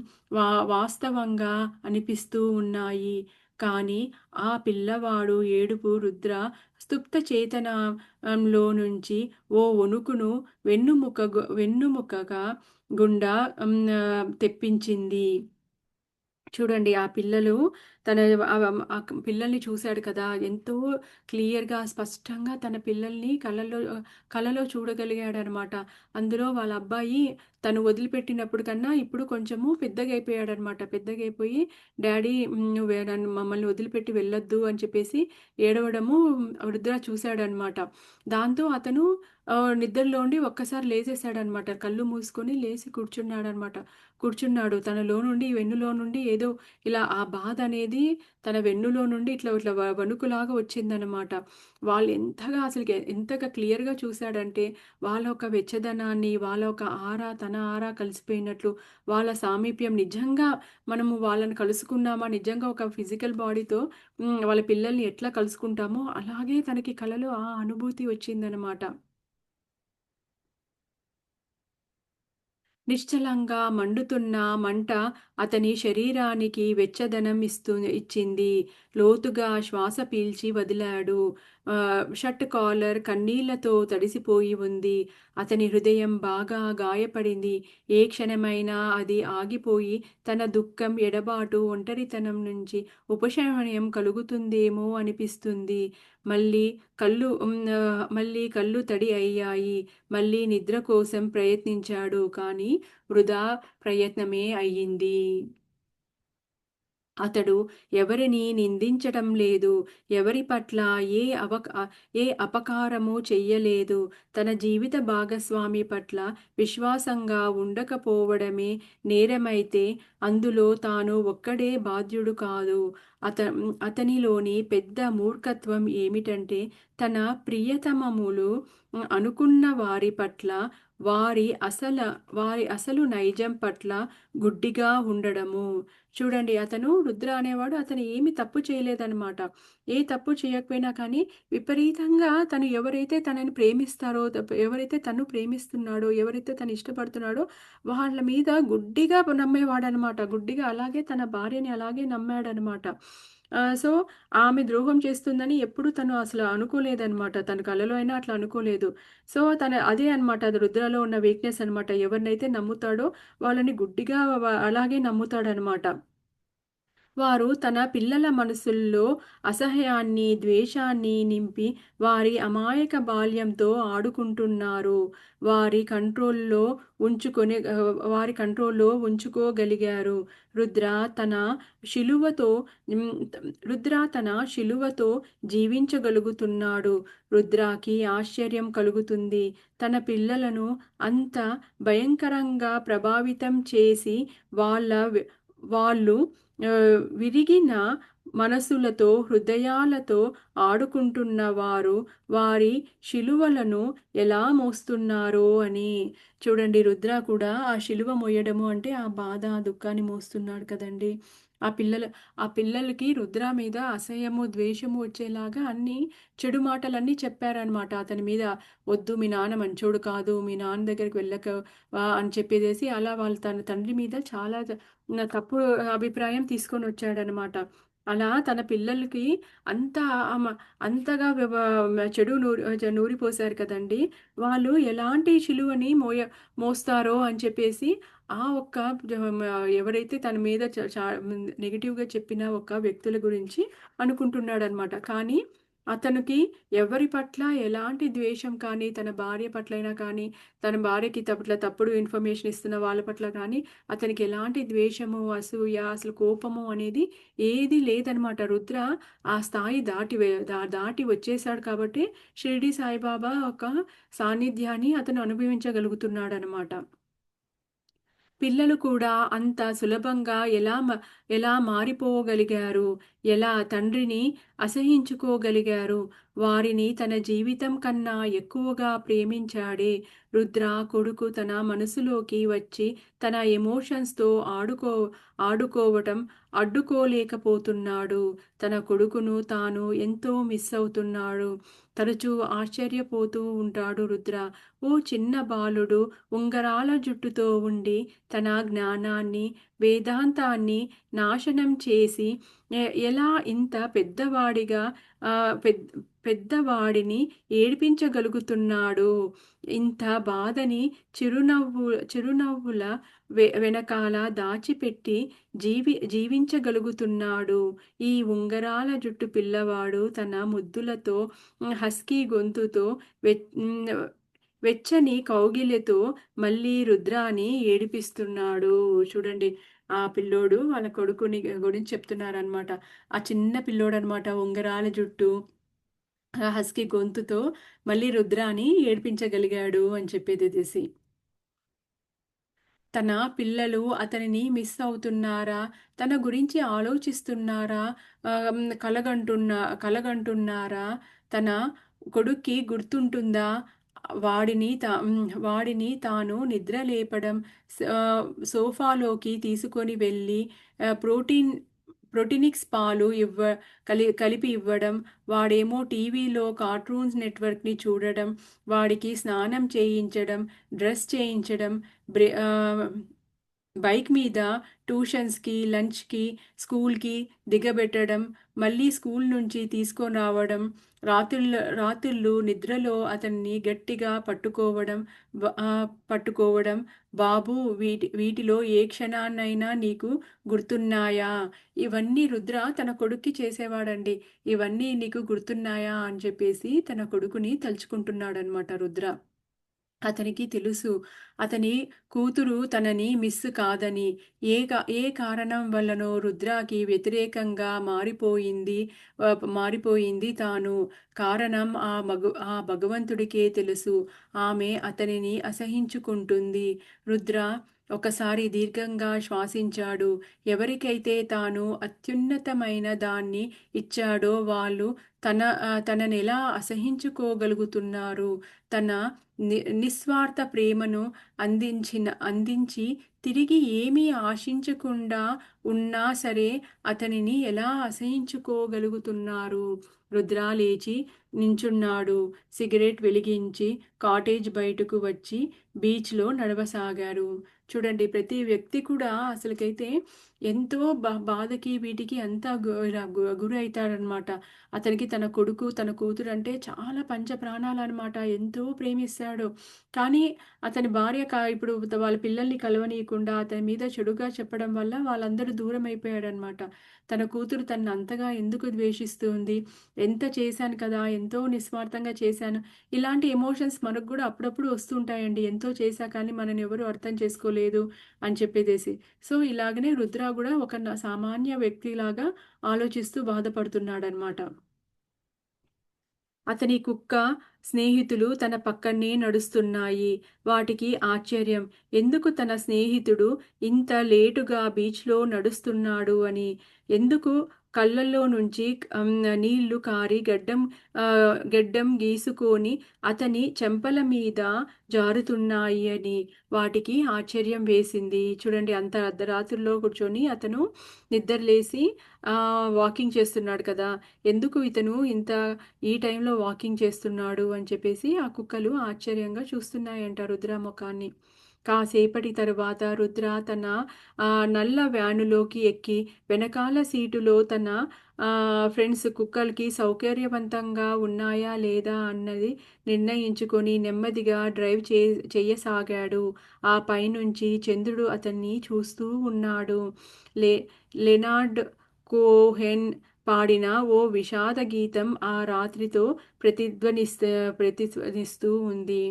వాస్తవంగా అనిపిస్తూ ఉన్నాయి. కానీ ఆ పిల్లవాడు ఏడుపు రుద్ర స్తుప్త చేతనంలో నుంచి ఓ వణుకును వెన్నుముకగా గుండా తెప్పించింది. చూడండి ఆ పిల్లలు తన ఆ పిల్లల్ని చూసాడు కదా! ఎంతో క్లియర్‌గా, స్పష్టంగా తన పిల్లల్ని కలలో చూడగలిగాడనమాట. అందులో వాళ్ళ అబ్బాయి తను వదిలిపెట్టినప్పుడు కన్నా ఇప్పుడు కొంచెము పెద్దగయిపోయాడనమాట. పెద్దగయిపోయి డ్యాడీ మమ్మల్ని వదిలిపెట్టి వెళ్ళొద్దు అని చెప్పేసి ఏడవడము రుద్ర చూసాడనమాట. దాంతో అతను నిద్రలోండి ఒక్కసారి లేసేసాడనమాట. కళ్ళు మూసుకొని లేసి కూర్చున్నాడు. తనలో నుండి వెన్నులో నుండి ఏదో ఇలా ఆ బాధ అనేది తన వెన్నులో నుండి ఇట్లా ఇట్లా వణుకులాగా వచ్చిందనమాట. వాళ్ళు ఎంతగా క్లియర్‌గా చూసాడంటే వాళ్ళ ఒక వెచ్చదనాన్ని, వాళ్ళ ఒక ఆరా తన ఆరా కలిసిపోయినట్లు, వాళ్ళ సామీప్యం నిజంగా మనము వాళ్ళని కలుసుకున్నామా, నిజంగా ఒక ఫిజికల్ బాడీతో వాళ్ళ పిల్లల్ని ఎట్లా కలుసుకుంటామో అలాగే తనకి కలలో ఆ అనుభూతి వచ్చిందనమాట. నిశ్చలంగా మండుతున్న మంట అతని శరీరానికి వెచ్చదనం ఇచ్చింది. లోతుగా శ్వాస పీల్చి వదిలాడు. షర్ట్ కాలర్ కన్నీళ్లతో తడిసిపోయి ఉంది. అతని హృదయం బాగా గాయపడింది. ఏ క్షణమైనా అది ఆగిపోయి తన దుఃఖం, ఎడబాటు, ఒంటరితనం నుంచి ఉపశమనం కలుగుతుందేమో అనిపిస్తుంది. మళ్ళీ మళ్ళీ కళ్ళు తడి అయ్యాయి. మళ్ళీ నిద్ర కోసం ప్రయత్నించాడు. కానీ వృధా ప్రయత్నమే అయ్యింది. అతడు ఎవరినీ నిందించటం లేదు. ఎవరి పట్ల ఏ అవక ఏ అపకారమూ చెయ్యలేదు. తన జీవిత భాగస్వామి పట్ల విశ్వాసంగా ఉండకపోవడమే నేరమైతే అందులో తాను ఒక్కడే బాధ్యుడు కాదు. అతనిలోని పెద్ద మూర్ఖత్వం ఏమిటంటే తన ప్రియతమములు అనుకున్న వారి పట్ల వారి అసలు నైజం పట్ల గుడ్డిగా ఉండడము. చూడండి అతను రుద్ర అనేవాడు అతను ఏమి తప్పు చేయలేదనమాట. ఏ తప్పు చేయకపోయినా కానీ విపరీతంగా తను ఎవరైతే తనని ప్రేమిస్తారో, ఎవరైతే తను ప్రేమిస్తున్నాడో, ఎవరైతే తను ఇష్టపడుతున్నాడో వాళ్ళ మీద గుడ్డిగా నమ్మేవాడనమాట. గుడ్డిగా అలాగే తన భార్యని అలాగే నమ్మాడనమాట. సో, ఆమె ద్రోహం చేస్తుందని ఎప్పుడు తను అసలు అనుకోలేదనమాట. తన కలలో అయినా అట్లా అనుకోలేదు. సో, అదే అనమాట అది రుద్రలో ఉన్న వీక్‌నెస్ అనమాట. ఎవరినైతే నమ్ముతాడో వాళ్ళని గుడ్డిగా అలాగే నమ్ముతాడనమాట. వారు తన పిల్లల మనసుల్లో అసహ్యాన్ని, ద్వేషాన్ని నింపి వారి అమాయక బాల్యంతో ఆడుకుంటున్నారు. వారి కంట్రోల్‌లో వారి కంట్రోల్‌లో ఉంచుకోగలిగారు. రుద్ర తన శిలువతో హ్మ్, రుద్ర తన శిలువతో జీవించగలుగుతున్నాడు. రుద్రాకి ఆశ్చర్యం కలుగుతుంది. తన పిల్లలను అంత భయంకరంగా ప్రభావితం చేసి వాళ్ళ వాళ్ళు విరిగిన మనసులతో, హృదయాలతో ఆడుకుంటున్న వారు వారి శిలువలను ఎలా మోస్తున్నారో అని. చూడండి రుద్ర కూడా ఆ శిలువ మోయడము అంటే ఆ బాధ, ఆ దుఃఖాన్ని మోస్తున్నాడు కదండీ! ఆ పిల్లలు ఆ పిల్లలకి రుద్ర మీద అసహ్యము, ద్వేషము వచ్చేలాగా అన్నీ చెడు మాటలన్నీ చెప్పారనమాట అతని మీద. "వద్దు మీ నాన్న మంచోడు కాదు. మీ నాన్న దగ్గరికి వెళ్ళక" అని చెప్పేసేసి అలా వాళ్ళు తన తండ్రి మీద చాలా తప్పుడు అభిప్రాయం తీసుకొనొచ్చాడనమాట. అలా తన పిల్లలకి అంత ఆమ అంతగా చెడు నూరిపోసారు కదండీ! వాళ్ళు ఎలాంటి శిలువని మోస్తారో అని చెప్పేసి ఆ ఒక్క ఎవరైతే తన మీద నెగెటివ్‌గా చెప్పిన ఒక వ్యక్తుల గురించి అనుకుంటున్నాడనమాట. కానీ అతనికి ఎవరి పట్ల ఎలాంటి ద్వేషం కానీ, తన భార్య పట్లైనా కానీ, తన భార్యకి తప్పుడు ఇన్ఫర్మేషన్ ఇస్తున్న వాళ్ళ పట్ల కానీ, అతనికి ఎలాంటి ద్వేషము, అసూయ, అసలు కోపము అనేది ఏది లేదనమాట. రుద్ర ఆ స్థాయి దాటి వచ్చేసాడు కాబట్టి, షిరిడి సాయిబాబా ఒక సాన్నిధ్యాన్ని అతను అనుభవించగలుగుతున్నాడనమాట. పిల్లలు కూడా అంత సులభంగా ఎలా మారిపోగలిగారు, ఎలా తండ్రిని అసహించుకోగలిగారు, వారిని తన జీవితం కన్నా ఎక్కువగా ప్రేమించాడే. రుద్ర కొడుకు తన మనసులోకి వచ్చి తన ఎమోషన్స్‌తో ఆడుకోవటం అడ్డుకోలేకపోతున్నాడు. తన కొడుకును తాను ఎంతో మిస్ అవుతున్నాడు. తరచూ ఆశ్చర్యపోతూ ఉంటాడు రుద్ర. ఓ చిన్న బాలుడు ఉంగరాల జుట్టుతో ఉండి తన జ్ఞానాన్ని, వేదాంతాన్ని నాశనం చేసి ఎలా ఇంత పెద్దవాడిగా ఆహ్, పెద్ పెద్దవాడిని ఏడిపించగలుగుతున్నాడు. ఇంత బాధని చిరునవ్వుల వెనకాల దాచిపెట్టి జీవించగలుగుతున్నాడు. ఈ ఉంగరాల జుట్టు పిల్లవాడు తన ముద్దులతో హస్కీ గొంతుతో వెచ్చని కౌగిలితో మళ్ళీ రుద్రాని ఏడిపిస్తున్నాడు. చూడండి. ఆ పిల్లోడు వాళ్ళ కొడుకుని గురించి చెప్తున్నారనమాట. ఆ చిన్న పిల్లోడనమాట ఉంగరాల జుట్టు, హస్కీ గొంతుతో మళ్ళీ రుద్రాని ఏడిపించగలిగాడు అని చెప్పేసేసి. తన పిల్లలు అతనిని మిస్ అవుతున్నారా? తన గురించి ఆలోచిస్తున్నారా? కలగంటున్నారా? తన కొడుక్కి గుర్తుంటుందా? వాడిని తాను నిద్ర లేపడం, సోఫాలోకి తీసుకొని వెళ్ళి ప్రోటీనిక్స్ పాలు కలిపి ఇవ్వడం, వాడేమో టీవీలో కార్టూన్స్ నెట్వర్క్‌ని చూడడం, వాడికి స్నానం చేయించడం, డ్రెస్ చేయించడం, బ్రె ఆహ్, బైక్ మీద ట్యూషన్స్‌కి, లంచ్‌కి, స్కూల్‌కి దిగబెట్టడం, మళ్ళీ స్కూల్ నుంచి తీసుకొని రావడం, రాత్రుళ్ళు నిద్రలో అతన్ని గట్టిగా పట్టుకోవడం. బాబూ వీటిలో ఏ క్షణాన్నైనా నీకు గుర్తున్నాయా? ఇవన్నీ రుద్ర తన కొడుక్కి చేసేవాడండి. ఇవన్నీ నీకు గుర్తున్నాయా? అని చెప్పేసి తన కొడుకుని తలుచుకుంటున్నాడనమాట రుద్ర. అతనికి తెలుసు. అతని కూతురు తనని మిస్ కాదని. ఏ కారణం వల్లనో రుద్రాకి వ్యతిరేకంగా మారిపోయింది తాను. కారణం ఆ భగవంతుడికే తెలుసు. ఆమె అతనిని అసహించుకుంటుంది. రుద్ర ఒకసారి దీర్ఘంగా శ్వాసించాడు. ఎవరికైతే తాను అత్యున్నతమైన దాన్ని ఇచ్చాడో వాళ్ళు తననెలా అసహించుకోగలుగుతున్నారు? తన నిస్వార్థ ప్రేమను అందించి తిరిగి ఏమీ ఆశించకుండా ఉన్నా సరే అతనిని ఎలా అసహించుకోగలుగుతున్నారు? రుద్ర లేచి నించున్నాడు. సిగరెట్ వెలిగించి కాటేజ్ బయటకు వచ్చి బీచ్‌లో నడవసాగారు. చూడండి, ప్రతి వ్యక్తి కూడా అసలుకైతే ఎంతో బాధకి వీటికి అంతా గురైతాడనమాట. అతనికి తన కొడుకు, తన కూతురంటే చాలా పంచప్రాణాలనమాట. ఎంతో ప్రేమిస్తాడు. కానీ అతని భార్య ఇప్పుడు వాళ్ళ పిల్లల్ని కలవనీయకుండా అతని మీద చెడుగా చెప్పడం వల్ల వాళ్ళందరూ దూరమైపోయాడనమాట. తన కూతురు తనని అంతగా ఎందుకు ద్వేషిస్తుంది? ఎంత చేశాను కదా! ఎంతో నిస్వార్థంగా చేశాను. ఇలాంటి ఎమోషన్స్ మనకు గూడా అప్పుడప్పుడు వస్తుంటాయండి. ఎంతో చేశా కానీ మనని ఎవరు అర్థం చేసుకోలేదు అని చెప్పేసేసి. సో, ఇలాగనే రుద్ర గూడా ఒక సామాన్య వ్యక్తిలాగా ఆలోచిస్తూ బాధపడుతున్నాడనమాట. అతని కుక్క స్నేహితులు తన పక్కనే నడుస్తున్నాయి. వాటికి ఆశ్చర్యం. ఎందుకు తన స్నేహితుడు ఇంత లేటుగా బీచ్‌లో నడుస్తున్నాడు అని. ఎందుకు కళ్ళల్లో నుంచి నీళ్లు కారి గెడ్డం గీసుకొని అతని చెంపల మీద జారుతున్నాయి అని. వాటికి ఆశ్చర్యం వేసింది. చూడండి, అంత అర్ధరాత్రుల్లో కూర్చొని అతను నిద్రలేసి వాకింగ్ చేస్తున్నాడు కదా! ఎందుకు ఇతను ఈ టైంలో వాకింగ్ చేస్తున్నాడు అని చెప్పేసి ఆ కుక్కలు ఆశ్చర్యంగా చూస్తున్నాయంట రుద్ర ముఖాన్ని. కాసేపటి తరువాత రుద్ర తన నల్ల వ్యానులోకి ఎక్కి వెనకాల సీటులో తన ఫ్రెండ్స్ కుక్కలకి సౌకర్యవంతంగా ఉన్నాయా లేదా అన్నది నిర్ణయించుకొని నెమ్మదిగా డ్రైవ్ చెయ్యసాగాడు. ఆ పైనుంచి చంద్రుడు అతన్ని చూస్తూ ఉన్నాడు. లెనార్డ్ కోహెన్ పాడిన ఓ విషాద గీతం ఆ రాత్రితో ప్రతిధ్వనిస్తూ ప్రతిధ్వనిస్తూ ఉంది.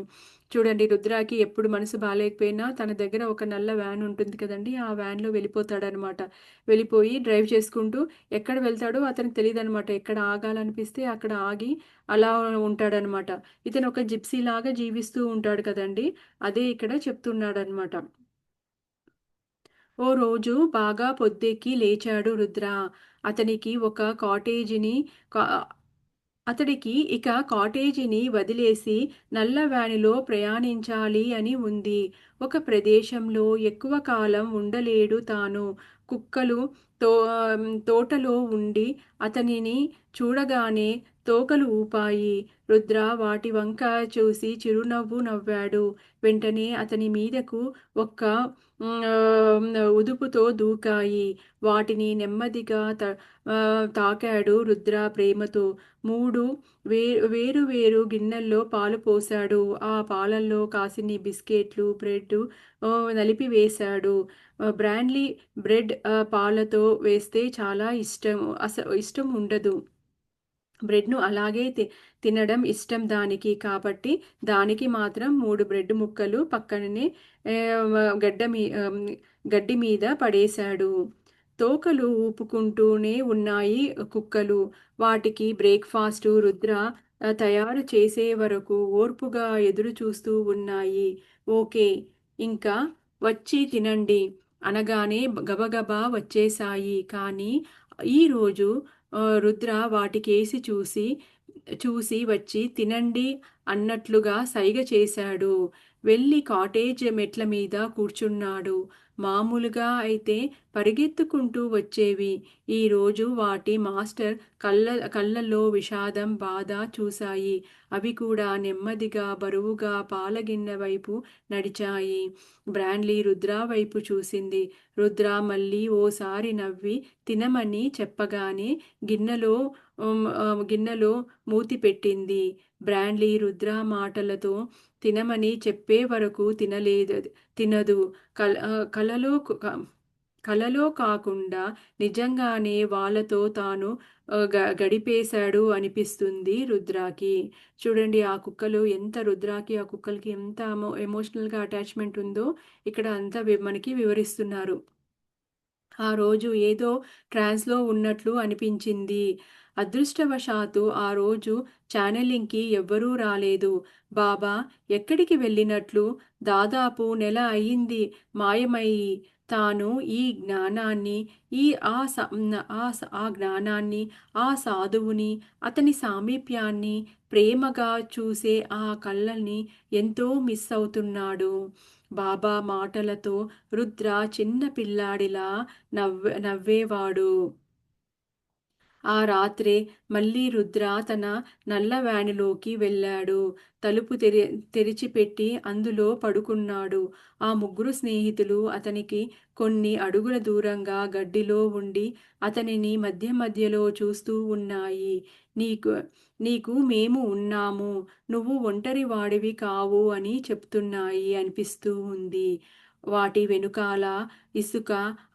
చూడండి, రుద్రాకి ఎప్పుడు మనసు బాలేకపోయినా తన దగ్గర ఒక నల్ల వ్యాన్ ఉంటుంది కదండీ! ఆ వ్యాన్‌లో వెళ్ళిపోతాడనమాట. వెళ్ళిపోయి డ్రైవ్ చేసుకుంటూ ఎక్కడ వెళ్తాడో అతనికి తెలీదనమాట. ఎక్కడ ఆగాలనిపిస్తే అక్కడ ఆగి అలా ఉంటాడనమాట. ఇతను ఒక జిప్సీలాగా జీవిస్తూ ఉంటాడు కదండీ! అదే ఇక్కడ చెప్తున్నాడనమాట. ఓ రోజు బాగా పొద్దెక్కి లేచాడు రుద్ర. అతనికి ఒక కాటేజీని కా అతడికి ఇక కాటేజీని వదిలేసి నల్ల వ్యానులో ప్రయాణించాలి అని ఉంది. ఒక ప్రదేశంలో ఎక్కువ కాలం ఉండలేడు తాను. కుక్కలు తోటలో ఉండి అతనిని చూడగానే తోకలు ఊపాయి. రుద్ర వాటి వంక చూసి చిరునవ్వు నవ్వాడు. వెంటనే అతని మీదకు ఒక్క ఉదుపుతో దూకాయి. వాటిని నెమ్మదిగా తాకాడు రుద్ర ప్రేమతో. 3 వేరు వేరు గిన్నెల్లో పాలు పోశాడు. ఆ పాలల్లో కాసిన్ని బిస్కెట్లు, బ్రెడ్డు నలిపివేశాడు. బ్రాన్లీ బ్రెడ్ పాలతో వేస్తే చాలా ఇష్టం. ఇష్టం ఉండదు. బ్రెడ్‌ను అలాగే తినడం ఇష్టం దానికి. కాబట్టి దానికి మాత్రం 3 బ్రెడ్ ముక్కలు పక్కననే గడ్డి మీద పడేశాడు. తోకలు ఊపుకుంటూనే ఉన్నాయి కుక్కలు. వాటికి బ్రేక్‌ఫాస్టు రుద్ర తయారు చేసే వరకు ఓర్పుగా ఎదురుచూస్తూ ఉన్నాయి. ఓకే, ఇంకా వచ్చి తినండి అనగానే గబగబా వచ్చేశాయి. కానీ ఈరోజు రుద్ర వాటికేసి చూసి వచ్చి తినండి అన్నట్లుగా సైగ చేశాడు. వెళ్ళి కాటేజ్ మెట్ల మీద కూర్చున్నాడు. మామూలుగా అయితే పరిగెత్తుకుంటూ వచ్చేవి. ఈరోజు వాటి మాస్టర్ కళ్ళల్లో విషాదం, బాధ చూశాయి. అవి కూడా నెమ్మదిగా బరువుగా పాలగిన్నె వైపు నడిచాయి. బ్రాన్లీ రుద్ర వైపు చూసింది. రుద్ర మళ్ళీ ఓసారి నవ్వి తినమని చెప్పగానే గిన్నెలో మూతి పెట్టింది. బ్రాన్లీ రుద్ర మాటలతో తినమని చెప్పే వరకు తినదు. కల కలలో కలలో కాకుండా నిజంగానే వాళ్ళతో తాను గడిపేశాడు అనిపిస్తుంది రుద్రాకి. చూడండి, ఆ కుక్కలు ఎంత రుద్రాకి ఆ కుక్కలకి ఎంత ఎమోషనల్‌గా అటాచ్‌మెంట్ ఉందో ఇక్కడ అంతా మనకి వివరిస్తున్నారు. ఆ రోజు ఏదో ట్రాన్స్‌లో ఉన్నట్లు అనిపించింది. అదృష్టవశాత్తు ఆ రోజు ఛానెలింగ్‌కి ఎవ్వరూ రాలేదు. బాబా ఎక్కడికి వెళ్ళినట్లు దాదాపు నెల అయింది మాయమయ్యి. తాను ఈ జ్ఞానాన్ని, ఈ ఆ స ఆ స ఆ జ్ఞానాన్ని, ఆ సాధువుని, అతని సామీప్యాన్ని, ప్రేమగా చూసే ఆ కళ్ళని ఎంతో మిస్ అవుతున్నాడు. బాబా మాటలతో రుద్ర చిన్న పిల్లాడిలా నవ్వేవాడు. ఆ రాత్రే మళ్ళీ రుద్ర తన నల్ల వ్యానులోకి వెళ్ళాడు. తలుపు తెరిచిపెట్టి అందులో పడుకున్నాడు. ఆ ముగ్గురు స్నేహితులు అతనికి కొన్ని అడుగుల దూరంగా గడ్డిలో ఉండి అతనిని మధ్య మధ్యలో చూస్తూ ఉన్నాయి. నీకు నీకు మేము ఉన్నాము. నువ్వు ఒంటరి వాడివి కావు అని చెప్తున్నాయి అనిపిస్తూ ఉంది. వాటి వెనుకాల ఇసుక,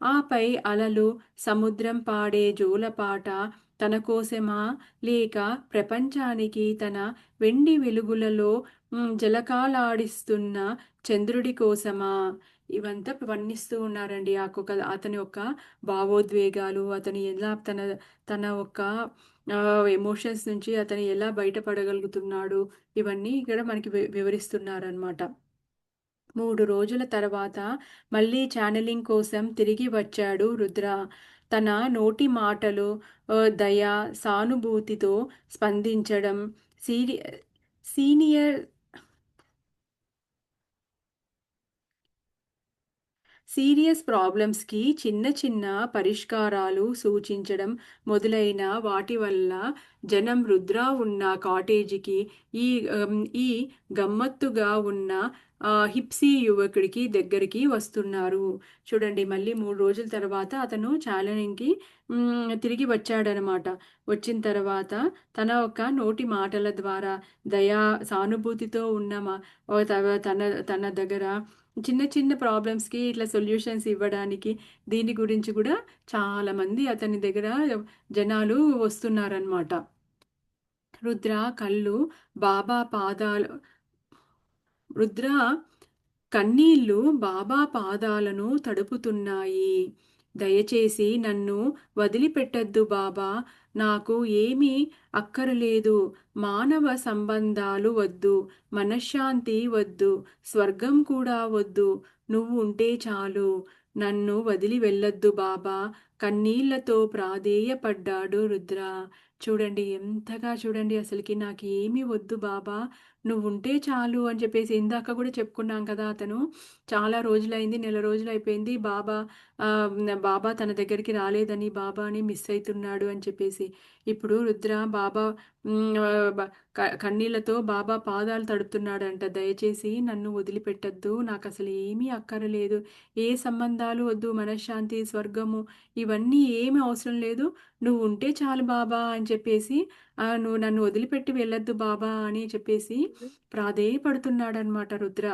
ఆపై అలలు, సముద్రం పాడే జోలపాట తన కోసమా, లేక ప్రపంచానికి తన వెండి వెలుగులలో జలకాలాడిస్తున్న చంద్రుడి కోసమా? ఇవంతా వర్ణిస్తూ ఉన్నారండి. అతని యొక్క భావోద్వేగాలు, అతను ఎలా తన యొక్క ఎమోషన్స్ నుంచి అతను ఎలా బయటపడగలుగుతున్నాడు, ఇవన్నీ ఇక్కడ మనకి వివరిస్తున్నారనమాట. 3 రోజుల తర్వాత మళ్ళీ ఛానెలింగ్ కోసం తిరిగి వచ్చాడు రుద్ర. తన నోటి మాటలు దయ, సానుభూతితో స్పందించడం, సీరి సీనియర్ సీరియస్ ప్రాబ్లమ్స్‌కి చిన్న చిన్న పరిష్కారాలు సూచించడం మొదలైన వాటి వల్ల జనం రుద్ర ఉన్న కాటేజీకి ఈ గమ్మత్తుగా ఉన్న హిప్సీ యువకుడికి దగ్గరికి వస్తున్నారు. చూడండి, మళ్ళీ 3 రోజుల తర్వాత అతను ఛాలెంజింగ్‌కి తిరిగి వచ్చాడనమాట. వచ్చిన తర్వాత తన యొక్క నోటి మాటల ద్వారా దయా, సానుభూతితో ఉన్న తన తన దగ్గర చిన్న చిన్న ప్రాబ్లమ్స్‌కి ఇట్లా సొల్యూషన్స్ ఇవ్వడానికి దీని గురించి గూడా చాలామంది అతని దగ్గర జనాలు వస్తున్నారనమాట. రుద్ర కళ్ళు బాబా పాదాలు రుద్ర కన్నీళ్లు బాబా పాదాలను తడుపుతున్నాయి. దయచేసి నన్ను వదిలిపెట్టొద్దు బాబా. నాకు ఏమీ అక్కరలేదు. మానవ సంబంధాలు వద్దు. మనశ్శాంతి వద్దు. స్వర్గం కూడా వద్దు. నువ్వు ఉంటే చాలు. నన్ను వదిలి వెళ్ళొద్దు బాబా. కన్నీళ్లతో ప్రాధేయపడ్డాడు రుద్ర. చూడండి ఎంతగా చూడండి అసలుకి నాకేమీ వద్దు బాబా. నువ్వుంటే చాలు అని చెప్పేసి ఇందాక కూడా చెప్పుకున్నాం కదా! అతను చాలా రోజులైంది. నెల రోజులైపోయింది. బాబా తన దగ్గరికి రాలేదని, బాబాని మిస్ అయితున్నాడు అని చెప్పేసి. ఇప్పుడు రుద్ర బాబా హ్మ్. ఆహ్, బ కన్నీళ్లతో బాబా పాదాలు తడుపుతున్నాడంట. దయచేసి నన్ను వదిలిపెట్టొద్దు. నాకసలు ఏమీ అక్కరలేదు. ఏ సంబంధాలు వద్దు. మనశ్శాంతి, స్వర్గము ఇవన్నీ ఏమి అవసరం లేదు. నువ్వుంటే చాలు బాబా అని చెప్పేసి నువ్వు నన్ను వదిలిపెట్టి వెళ్ళొద్దు బాబా అని చెప్పేసి ప్రాధేయపడుతున్నాడనమాట రుద్ర.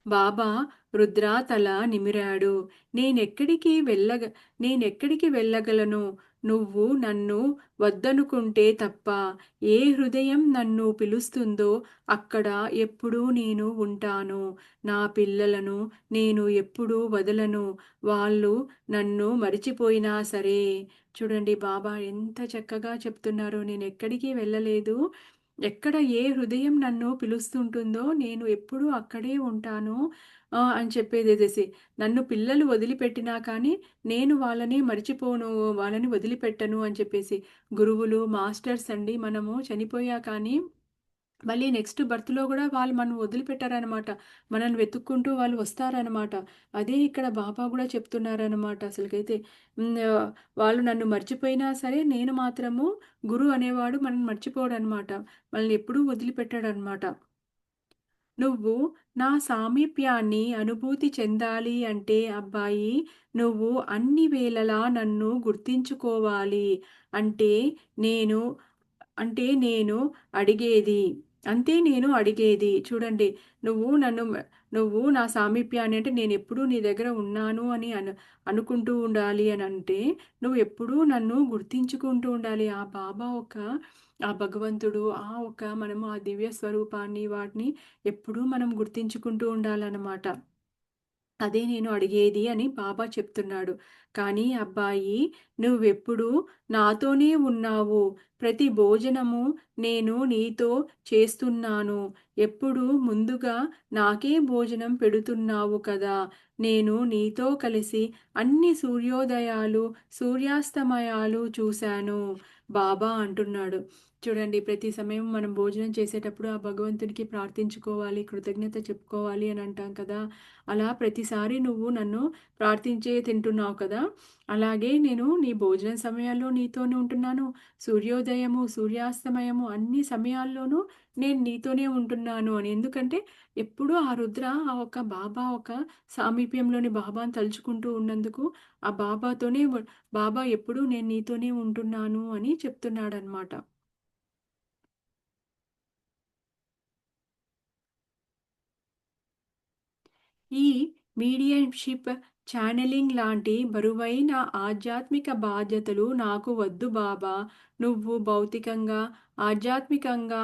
బాబా రుద్ర తల నిమిరాడు. నేనెక్కడికి వెళ్ళగ నేనెక్కడికి వెళ్ళగలను? నువ్వు నన్ను వద్దనుకుంటే తప్ప. ఏ హృదయం నన్ను పిలుస్తుందో అక్కడ ఎప్పుడూ నేను ఉంటాను. నా పిల్లలను నేను ఎప్పుడూ వదలను. వాళ్ళు నన్ను మరిచిపోయినా సరే. చూడండి బాబా ఎంత చక్కగా చెప్తున్నారో. నేనెక్కడికి వెళ్ళలేదు. ఎక్కడ ఏ హృదయం నన్ను పిలుస్తుంటుందో నేను ఎప్పుడూ అక్కడే ఉంటాను అని చెప్పేసేసి. నన్ను పిల్లలు వదిలిపెట్టినా కానీ నేను వాళ్ళని మర్చిపోను, వాళ్ళని వదిలిపెట్టను అని చెప్పేసి. గురువులు, మాస్టర్స్ అండి మనము చనిపోయా కానీ మళ్ళీ నెక్స్ట్ బర్త్‌లో గూడా వాళ్ళు మనల్ని వదిలిపెట్టరనమాట. మనల్ని వెతుక్కుంటూ వాళ్ళు వస్తారనమాట. అదే ఇక్కడ బాబా గూడా చెప్తున్నారనమాట అసలకైతే. వాళ్ళు నన్ను మర్చిపోయినా సరే నేను మాత్రము గురువు అనేవాడు మనల్ని మర్చిపోడనమాట. మనల్ని ఎప్పుడూ వదిలిపెట్టడనమాట. నువ్వు నా సామీప్యాన్ని అనుభూతి చెందాలి అంటే అబ్బాయి, నువ్వు అన్ని వేళలా నన్ను గుర్తించుకోవాలి. అంటే నేను అంటే నేను అడిగేది. అంతే నేను అడిగేది. చూడండి నువ్వు నన్ను మ నువ్వు నా సామీప్యాన్ని అంటే నేనెప్పుడూ నీ దగ్గర ఉన్నాను అని అనుకుంటూ ఉండాలి అనంటే, నువ్వెప్పుడూ నన్ను గుర్తించుకుంటూ ఉండాలి. ఆ బాబా ఒక ఆ భగవంతుడు, మనము ఆ దివ్య స్వరూపాన్ని వాటిని ఎప్పుడూ మనం గుర్తించుకుంటూ ఉండాలనమాట. అదే నేను అడిగేది అని బాబా చెప్తున్నాడు. కానీ అబ్బాయి నువ్వెప్పుడూ నాతోనే ఉన్నావు. ప్రతి భోజనము నేను నీతో చేస్తున్నాను. ఎప్పుడూ ముందుగా నాకే భోజనం పెడుతున్నావు కదా! నేను నీతో కలిసి అన్ని సూర్యోదయాలు, సూర్యాస్తమయాలు చూశాను. బాబా అంటున్నాడు. చూడండి ప్రతి సమయం మనం భోజనం చేసేటప్పుడు ఆ భగవంతునికి ప్రార్థించుకోవాలి, కృతజ్ఞత చెప్పుకోవాలి అని అంటాం కదా! అలా ప్రతిసారి నువ్వు నన్ను ప్రార్థించే తింటున్నావు కదా! అలాగే నేను నీ భోజనం సమయాల్లో నీతోనే ఉంటున్నాను. సూర్యోదయము, సూర్యాస్తమయము అన్ని సమయాల్లోనూ నేను నీతోనే ఉంటున్నాను అని. ఎందుకంటే ఎప్పుడూ ఆ రుద్ర బాబా సామీప్యంలోని బాబాను తలుచుకుంటూ ఉన్నందుకు ఆ బాబా ఎప్పుడూ నేను నీతోనే ఉంటున్నాను అని చెప్తున్నాడనమాట. ఈ మీడియంషిప్, ఛానెలింగ్ లాంటి బరువైన ఆధ్యాత్మిక బాధ్యతలు నాకు వద్దు బాబా. నువ్వు భౌతికంగా, ఆధ్యాత్మికంగా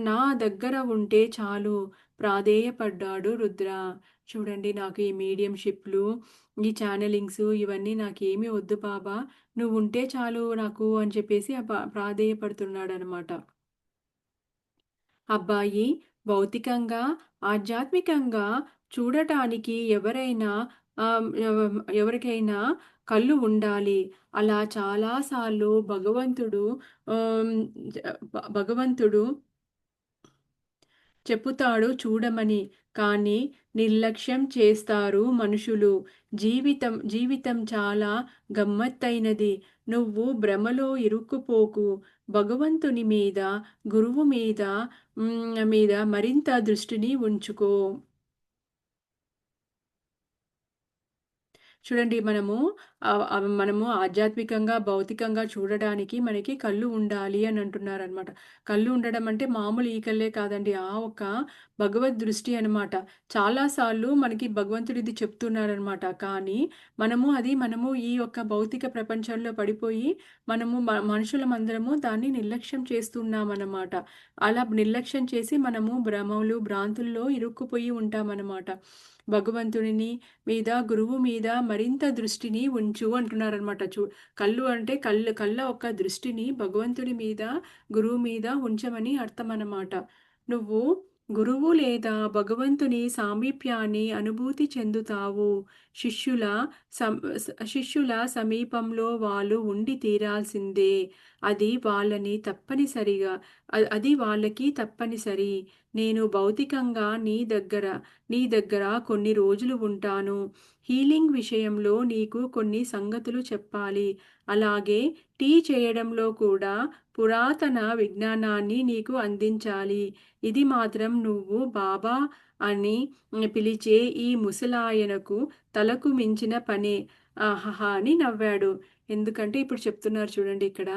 నా దగ్గర ఉంటే చాలు ప్రాధేయపడ్డాడు రుద్ర. చూడండి నాకు ఈ మీడియంషిప్‌లు, ఈ ఛానెలింగ్స్ ఇవన్నీ నాకేమీ వద్దు బాబా. నువ్వుంటే చాలు నాకు అని చెప్పేసి ప్రాధేయపడుతున్నాడనమాట. అబ్బాయి భౌతికంగా, ఆధ్యాత్మికంగా చూడటానికి ఎవరికైనా కళ్ళు ఉండాలి. అలా చాలా సార్లు ఆహ్, భగవంతుడు చెపుతాడు చూడమని. కానీ నిర్లక్ష్యం చేస్తారు మనుషులు. జీవితం చాలా గమ్మత్తైనది. నువ్వు భ్రమలో ఇరుక్కుపోకు. భగవంతుని మీద, గురువు మీద మరింత దృష్టిని ఉంచుకో. చూడండి మనము ఆధ్యాత్మికంగా, భౌతికంగా చూడడానికి మనకి కళ్ళు ఉండాలి అని అంటున్నారనమాట. కళ్ళు ఉండడం అంటే మామూలు ఈ కళ్ళే కాదండి. ఆ ఒక భగవద్ దృష్టి అనమాట. చాలా సార్లు మనకి భగవంతుడు ఇది చెప్తున్నారనమాట. కానీ మనము ఈ యొక్క భౌతిక ప్రపంచంలో పడిపోయి మనము మనుషులమందరము దాన్ని నిర్లక్ష్యం చేస్తున్నామనమాట. అలా నిర్లక్ష్యం చేసి మనము భ్రమలు, భ్రాంతుల్లో ఇరుక్కుపోయి ఉంటామనమాట. భగవంతుడిని మీద, గురువు మీద మరింత దృష్టిని ఉంచు అంటున్నారనమాట. కళ్ళు అంటే కళ్ళ ఒక దృష్టిని భగవంతుడి మీద, గురువు మీద ఉంచమని అర్థమనమాట. నువ్వు గురువు లేదా భగవంతుని సామీప్యాన్ని అనుభూతి చెందుతావు. శిష్యుల శిష్యుల సమీపంలో వాళ్ళు ఉండి తీరాల్సిందే. అది వాళ్ళని తప్పనిసరిగా అది వాళ్ళకి తప్పనిసరి. నేను భౌతికంగా నీ దగ్గర కొన్ని రోజులు ఉంటాను. హీలింగ్ విషయంలో నీకు కొన్ని సంగతులు చెప్పాలి. అలాగే టీ చేయడంలో కూడా పురాతన విజ్ఞానాన్ని నీకు అందించాలి. ఇది మాత్రం నువ్వు బాబా అని పిలిచే ఈ ముసలాయనకు తలకు మించిన పనే. ఆహాహా అని నవ్వాడు. ఎందుకంటే ఇప్పుడు చెప్తున్నారు చూడండి ఇక్కడ.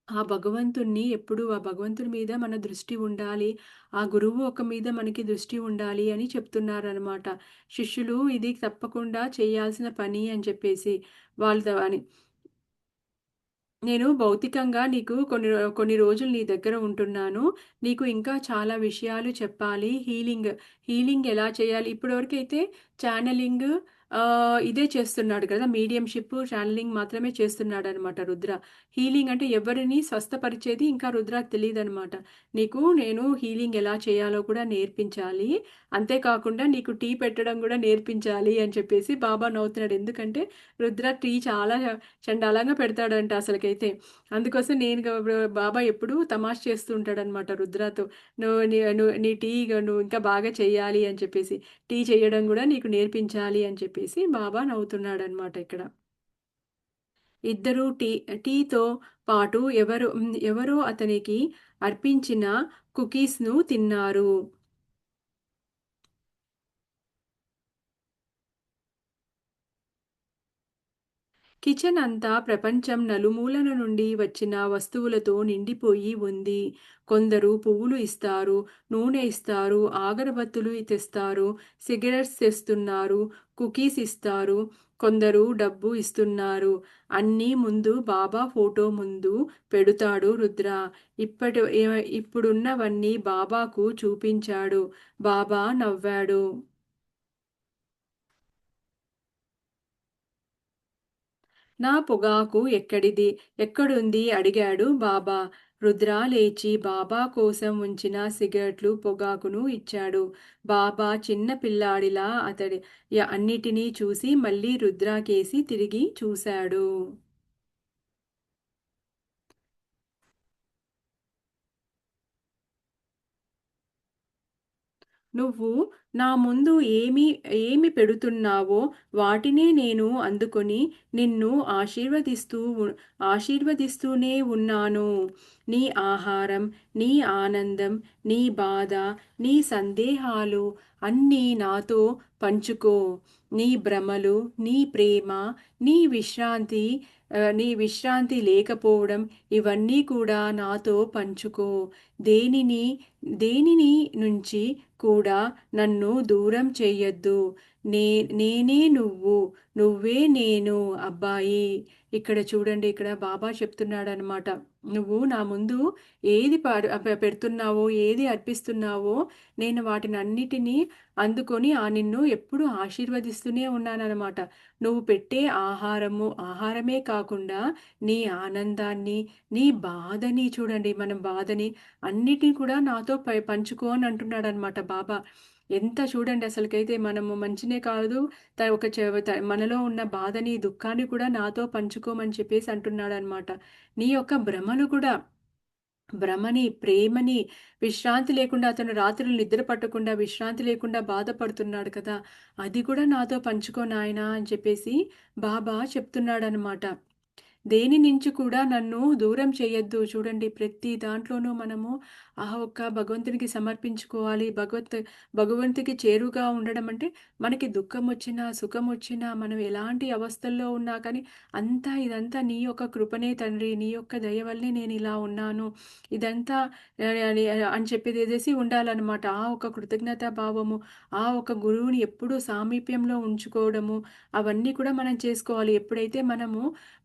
ఆ భగవంతుని మీద మన దృష్టి ఉండాలి. ఆ గురువు మీద మనకి దృష్టి ఉండాలి అని చెప్తున్నారనమాట. శిష్యులు ఇది తప్పకుండా చేయాల్సిన పని అని చెప్పేసి వాళ్ళతో అని. నేను భౌతికంగా నీకు కొన్ని రోజులు నీ దగ్గర ఉంటున్నాను. నీకు ఇంకా చాలా విషయాలు చెప్పాలి. హీలింగ్ ఎలా చేయాలి? ఇప్పటివరకైతే ఛానెలింగ్ ఇదే చేస్తున్నాడు కదా! మీడియంషిప్, ఛానెలింగ్ మాత్రమే చేస్తున్నాడనమాట రుద్ర. హీలింగ్ అంటే ఎవరిని స్వస్థపరిచేది ఇంకా రుద్రకి తెలీదనమాట. నేను హీలింగ్ ఎలా చేయాలో కూడా నేర్పించాలి. అంతేకాకుండా నీకు టీ పెట్టడం కూడా నేర్పించాలి అని చెప్పేసి బాబా నవ్వుతున్నాడు. ఎందుకంటే రుద్ర టీ చాలా చండాలంగా పెడతాడంట అసలకైతే. అందుకోసం బాబా ఎప్పుడూ తమాషా చేస్తూ ఉంటాడనమాట రుద్రతో. నువ్వు నీ నువ్వు నీ టీ నువ్వు ఇంకా బాగా చెయ్యాలి అని చెప్పేసి. టీ చేయడం గూడా నీకు నేర్పించాలి అని చెప్పేసి బాబా నవ్వుతున్నాడనమాట ఇక్కడ. ఇద్దరూ టీతో పాటు ఎవరో అతనికి అర్పించిన కుకీస్‌ను తిన్నారు. కిచెన్ అంతా ప్రపంచం నలుమూలల నుండి వచ్చిన వస్తువులతో నిండిపోయి ఉంది. కొందరు పువ్వులు ఇస్తారు, నూనె ఇస్తారు, అగరబత్తులు తెస్తారు, సిగరెట్స్ తెస్తున్నారు, కుకీస్ ఇస్తారు. కొందరు డబ్బు ఇస్తున్నారు. అన్నీ ముందు బాబా ఫోటో ముందు పెడుతాడు రుద్ర. ఇప్పుడున్నవన్నీ బాబాకు చూపించాడు. బాబా నవ్వాడు. నా పొగాకు ఎక్కడుంది అడిగాడు బాబా. రుద్ర లేచి బాబా కోసం ఉంచిన సిగరెట్లు, పొగాకును ఇచ్చాడు. బాబా చిన్న పిల్లాడిలా అన్నిటినీ చూసి మళ్ళీ రుద్రకేసి తిరిగి చూశాడు. నువ్వు నా ముందు ఏమి పెడుతున్నావో వాటినే నేను అందుకొని నిన్ను ఆశీర్వదిస్తూనే ఉన్నాను. నీ ఆహారం, నీ ఆనందం, నీ బాధ, నీ సందేహాలు అన్నీ నాతో పంచుకో. నీ భ్రమలు, నీ ప్రేమ, నీ విశ్రాంతి నీ విశ్రాంతి లేకపోవడం ఇవన్నీ కూడా నాతో పంచుకో. దేనిని దేనిని నుంచి కూడా నన్ను దూరం చెయ్యొద్దు. నే నేనే నువ్వు, నువ్వే నేను అబ్బాయి. ఇక్కడ చూడండి ఇక్కడ బాబా చెప్తున్నాడనమాట. నువ్వు నా ముందు ఏది పెడుతున్నావో, ఏది అర్పిస్తున్నావో నేను వాటినన్నిటినీ అందుకొని నిన్ను ఎప్పుడూ ఆశీర్వదిస్తూనే ఉన్నాననమాట. నువ్వు పెట్టే ఆహారమే కాకుండా నీ ఆనందాన్ని, నీ బాధని చూడండి మనం బాధని అన్నిటిని కూడా నాతో పంచుకో అని అంటున్నాడనమాట బాబా. ఎంత చూడండి అసలకైతే మనము మంచినే కాదు మనలో ఉన్న బాధని, దుఃఖాన్ని కూడా నాతో పంచుకోమని చెప్పేసి అంటున్నాడనమాట. నీ యొక్క భ్రమని, ప్రేమని, విశ్రాంతి లేకుండా అతను రాత్రులు నిద్ర పట్టకుండా, విశ్రాంతి లేకుండా బాధపడుతున్నాడు కదా! అది కూడా నాతో పంచుకో నాయనా అని చెప్పేసి బాబా చెప్తున్నాడనమాట. దేని నుంచి కూడా నన్ను దూరం చేయొద్దు. చూడండి ప్రతి దాంట్లోనూ మనము ఆ ఒక్క భగవంతునికి సమర్పించుకోవాలి. భగవంతుడికి చేరువగా ఉండడం అంటే మనకి దుఃఖమొచ్చినా, సుఖమొచ్చినా, మనం ఎలాంటి అవస్థల్లో ఉన్నా కానీ ఇదంతా నీ యొక్క కృపనే తండ్రి. నీ యొక్క దయ వల్లే నేనిలా ఉన్నాను. ఇదంతా అని చెప్పేసేసి ఉండాలనమాట. ఆ ఒక కృతజ్ఞతా భావము, ఆ ఒక గురువుని ఎప్పుడూ సామీప్యంలో ఉంచుకోవడము, అవన్నీ కూడా మనం చేసుకోవాలి. ఎప్పుడైతే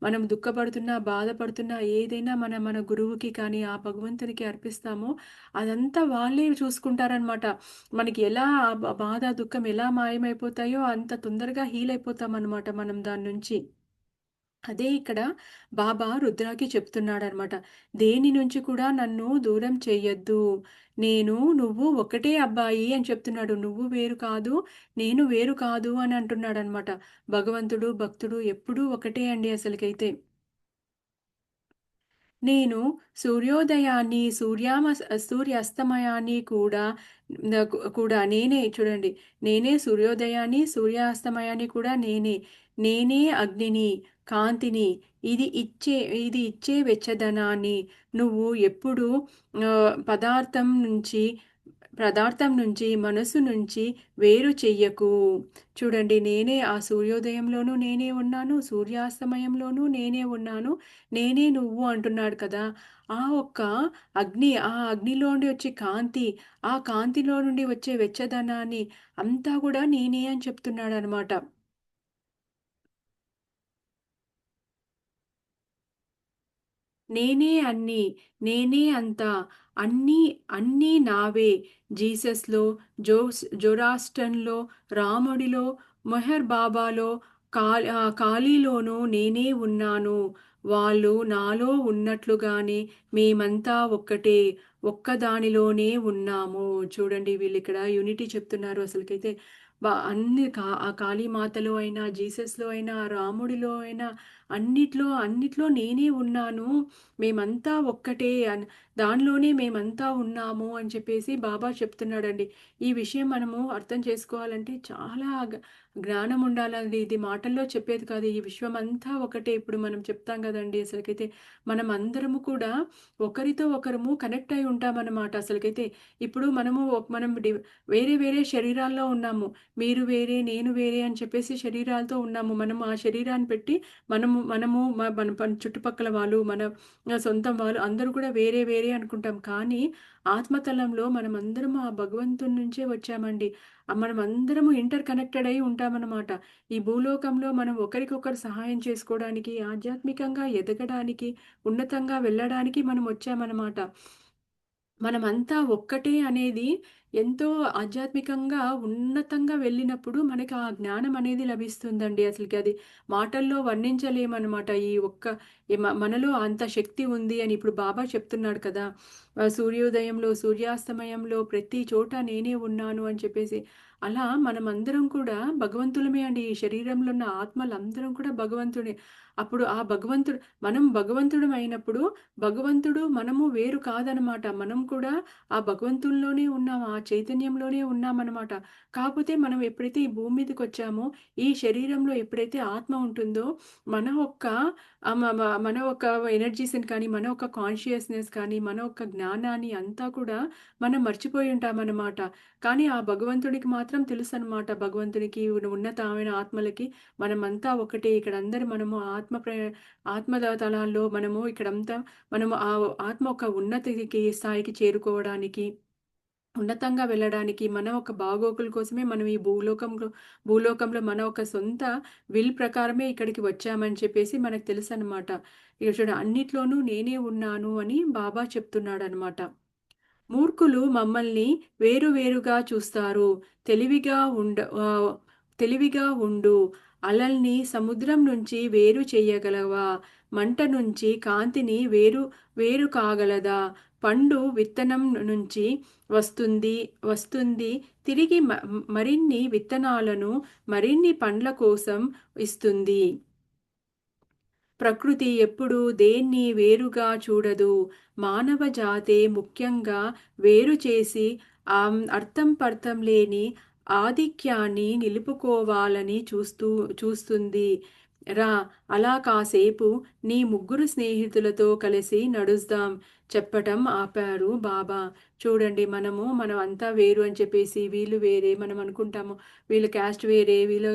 మనం దుఃఖపడుతున్నా, బాధపడుతున్నా ఏదైనా మన గురువుకి కానీ, ఆ భగవంతునికి అర్పిస్తామో అదంతా వాళ్ళే చూసుకుంటారనమాట. మనకి ఎలా ఆ బాధ, దుఃఖం ఎలా మాయమైపోతాయో అంత తొందరగా హీల్ అయిపోతామనమాట మనం దాని నుంచి. అదే ఇక్కడ బాబా రుద్రాకి చెప్తున్నాడనమాట. దేని నుంచి కూడా నన్ను దూరం చెయ్యొద్దు. నువ్వు ఒకటే అబ్బాయి అని చెప్తున్నాడు. నువ్వు వేరు కాదు, నేను వేరు కాదు అని అంటున్నాడనమాట. భగవంతుడు, భక్తుడు ఎప్పుడూ ఒకటే అండి అసలకైతే. నేను సూర్యోదయాన్ని, సూర్యాస్తమయాన్ని కూడా నేనే చూడండి. నేనే సూర్యోదయాన్ని, సూర్యాస్తమయాన్ని కూడా నేనే. నేనే అగ్నిని, కాంతిని, ఇది ఇచ్చే ఇది ఇచ్చే వెచ్చదనాన్ని. నువ్వు ఎప్పుడూ పదార్థం నుంచి మనసు నుంచి వేరు చెయ్యకు. చూడండి నేనే ఆ సూర్యోదయంలోనూ నేనే ఉన్నాను, సూర్యాస్తమయంలోనూ నేనే ఉన్నాను. నేనే నువ్వు అంటున్నాడు కదా! ఆ అగ్నిలో నుండి వచ్చే కాంతి, ఆ కాంతిలో నుండి వచ్చే వెచ్చదనాన్ని అంతా గూడా నేనే అని చెప్తున్నాడనమాట. నేనే అన్నీ, నేనే అంతా, అన్నీ అన్నీ నావే. జీసస్‌లో, జొరాస్ట్రన్‌లో, రాముడిలో, మెహర్ బాబాలో, కాళీలోనూ నేనే ఉన్నాను. వాళ్ళు నాలో ఉన్నట్లుగానే మేమంతా ఒక్కటే, ఒక్కదానిలోనే ఉన్నాము. చూడండి వీళ్ళిక్కడ యూనిటీ చెప్తున్నారు అసలకైతే. అన్ని ఆ కాళీమాతలో అయినా, జీసస్‌లో అయినా, రాముడిలో అయినా అన్నిట్లో నేనే ఉన్నాను. మేమంతా ఒక్కటే దానిలోనే మేమంతా ఉన్నాము అని చెప్పేసి బాబా చెప్తున్నాడండి. ఈ విషయం మనము అర్థం చేసుకోవాలంటే చాలా జ్ఞానం ఉండాలండి. ఇది మాటల్లో చెప్పేది కాదు. ఈ విశ్వమంతా ఒకటే. ఇప్పుడు మనం చెప్తాం గదండీ! అసలకైతే మనమందరము కూడా ఒకరితో ఒకరము కనెక్ట్ అయి ఉంటామన్నమాట అసలకైతే. ఇప్పుడు మనం వేరే వేరే శరీరాల్లో ఉన్నాము. మీరు వేరే, నేను వేరే అని చెప్పేసి శరీరాలతో ఉన్నాము. మనం ఆ శరీరాన్ని పెట్టి మనము మనము మ మన చుట్టుపక్కల వాళ్ళు, మన సొంతం వాళ్ళు అందరూ కూడా వేరే వేరే అనుకుంటాం. కానీ ఆత్మతలంలో మనమందరం ఆ భగవంతుని నుంచే వచ్చామండి. మనమందరము ఇంటర్ కనెక్టెడ్ అయి ఉంటామన్నమాట. ఈ భూలోకంలో మనం ఒకరికొకరు సహాయం చేసుకోవడానికి, ఆధ్యాత్మికంగా ఎదగడానికి, ఉన్నతంగా వెళ్ళడానికి మనం వచ్చామన్నమాట. మనమంతా ఒక్కటే అనేది ఎంతో ఆధ్యాత్మికంగా ఉన్నతంగా వెళ్ళినప్పుడు మనకి ఆ జ్ఞానం అనేది లభిస్తుందండి. అసలకి అది మాటల్లో వర్ణించలేమనమాట. మనలో అంత శక్తి ఉంది అని ఇప్పుడు బాబా చెప్తున్నాడు కదా! సూర్యోదయంలో, సూర్యాస్తమయంలో ప్రతి చోట నేనే ఉన్నాను అని చెప్పేసి. అలా మనమందరం కూడా భగవంతులమే అండి. ఈ శరీరంలో ఉన్న ఆత్మలందరం కూడా భగవంతుడే. అప్పుడు ఆ భగవంతుడు మనం భగవంతుడమైనప్పుడు భగవంతుడు, మనము వేరు కాదనమాట. మనం కూడా ఆ భగవంతుల్లోనే ఉన్నాం. ఆ చైతన్యంలోనే ఉన్నామనమాట. కాపోతే మనం ఎప్పుడైతే ఈ భూమి మీదకొచ్చామో, ఈ శరీరంలో ఎప్పుడైతే ఆత్మ ఉంటుందో, మన యొక్క మన ఒక ఎనర్జీస్‌ని కానీ, మన ఒక కాన్షియస్‌నెస్ కానీ, మన యొక్క జ్ఞానాన్ని అంతా కూడా మనం మర్చిపోయి ఉంటామనమాట. కానీ ఆ భగవంతుడికి మాత్రం తెలుసనమాట. భగవంతునికి ఉన్నతమైన ఆత్మలకి మనమంతా ఒకటే. ఇక్కడ అందరూ మనము తలాల్లో ఇక్కడంతా మనము ఆ ఆత్మ ఒక ఉన్నతికి స్థాయికి చేరుకోవడానికి, ఉన్నతంగా వెళ్ళడానికి, మన ఒక బాగోగుల కోసమే మనం ఈ భూలోకంలో మన ఒక సొంత విల్ ప్రకారమే ఇక్కడికి వచ్చామని చెప్పేసి మనకు తెలుసనమాట. ఇక చూడు అన్నిట్లోనూ నేనే ఉన్నాను అని బాబా చెప్తున్నాడనమాట. మూర్ఖులు మమ్మల్ని వేరువేరుగా చూస్తారు. తెలివిగా ఉండ ఆహ్, తెలివిగా ఉండు. అలల్ని సముద్రం నుంచి వేరు చెయ్యగలవా? మంట నుంచి కాంతిని వేరు కాగలదా? పండు విత్తనం నుంచి వస్తుంది వస్తుంది. తిరిగి మరిన్ని విత్తనాలను, మరిన్ని పండ్ల కోసం ఇస్తుంది. ప్రకృతి ఎప్పుడూ దేన్ని వేరుగా చూడదు. మానవ జాతే ముఖ్యంగా వేరు చేసి అర్థం పర్థం లేని ఆధిక్యాన్ని నిలుపుకోవాలని చూస్తుంది. రా అలా కాసేపు నీ ముగ్గురు స్నేహితులతో కలిసి నడుద్దాం చెప్పటం ఆపారు బాబా. చూడండి మనం అంతా వేరు అని చెప్పేసి వీళ్ళు వేరే మనం అనుకుంటాము. వీళ్ళు క్యాస్ట్ వేరే, వీళ్ళు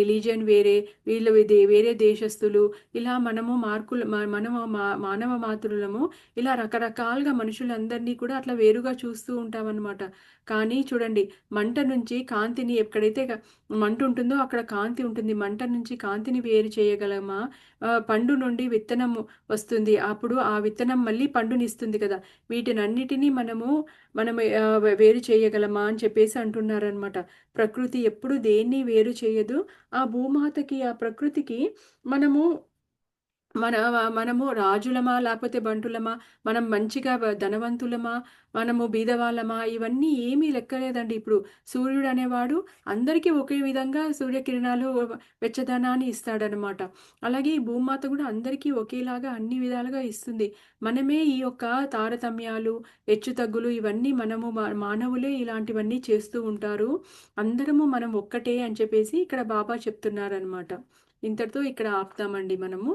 రిలీజియన్ వేరే, వీళ్ళు వేరే దేశస్తులు, ఇలా మనము మనము మానవ మాతృలము, ఇలా రకరకాలుగా మనుషులందరినీ కూడా అట్లా వేరుగా చూస్తూ ఉంటామన్నమాట. కానీ చూడండి, మంట నుంచి కాంతిని ఎక్కడైతే మంట ఉంటుందో అక్కడ కాంతి ఉంటుంది. మంట నుంచి కాంతిని వేరు చేయగలమా? పండు నుండి విత్తనము వస్తుంది. అప్పుడు ఆ విత్తనం మళ్ళీ పండునిస్తుంది కదా! వీటినన్నిటినీ మనము వేరు చేయగలమా అని చెప్పేసి అంటున్నారనమాట. ప్రకృతి ఎప్పుడు దేన్ని వేరు చేయదు. ఆ భూమాతకి, ఆ ప్రకృతికి మనము మనము రాజులమా? లేపోతే బంటులమా? మనం మంచిగా ధనవంతులమా? మనము బీదవాళ్ళమా? ఇవన్నీ ఏమీ లెక్కలేదండి. ఇప్పుడు సూర్యుడనేవాడు అందరికీ ఒకే విధంగా సూర్యకిరణాలు వెచ్చదనాన్ని ఇస్తాడనమాట. అలాగే ఈ భూమాత కూడా అందరికీ ఒకేలాగా అన్ని విధాలుగా ఇస్తుంది. మనమే ఈ యొక్క తారతమ్యాలు, హెచ్చుతగ్గులు ఇవన్నీ మానవులే ఇలాంటివన్నీ చేస్తూ ఉంటారు. అందరము మనం ఒక్కటే అని చెప్పేసి ఇక్కడ బాబా చెప్తున్నారనమాట. ఇంతటితో ఇక్కడ ఆపుదామండి మనము.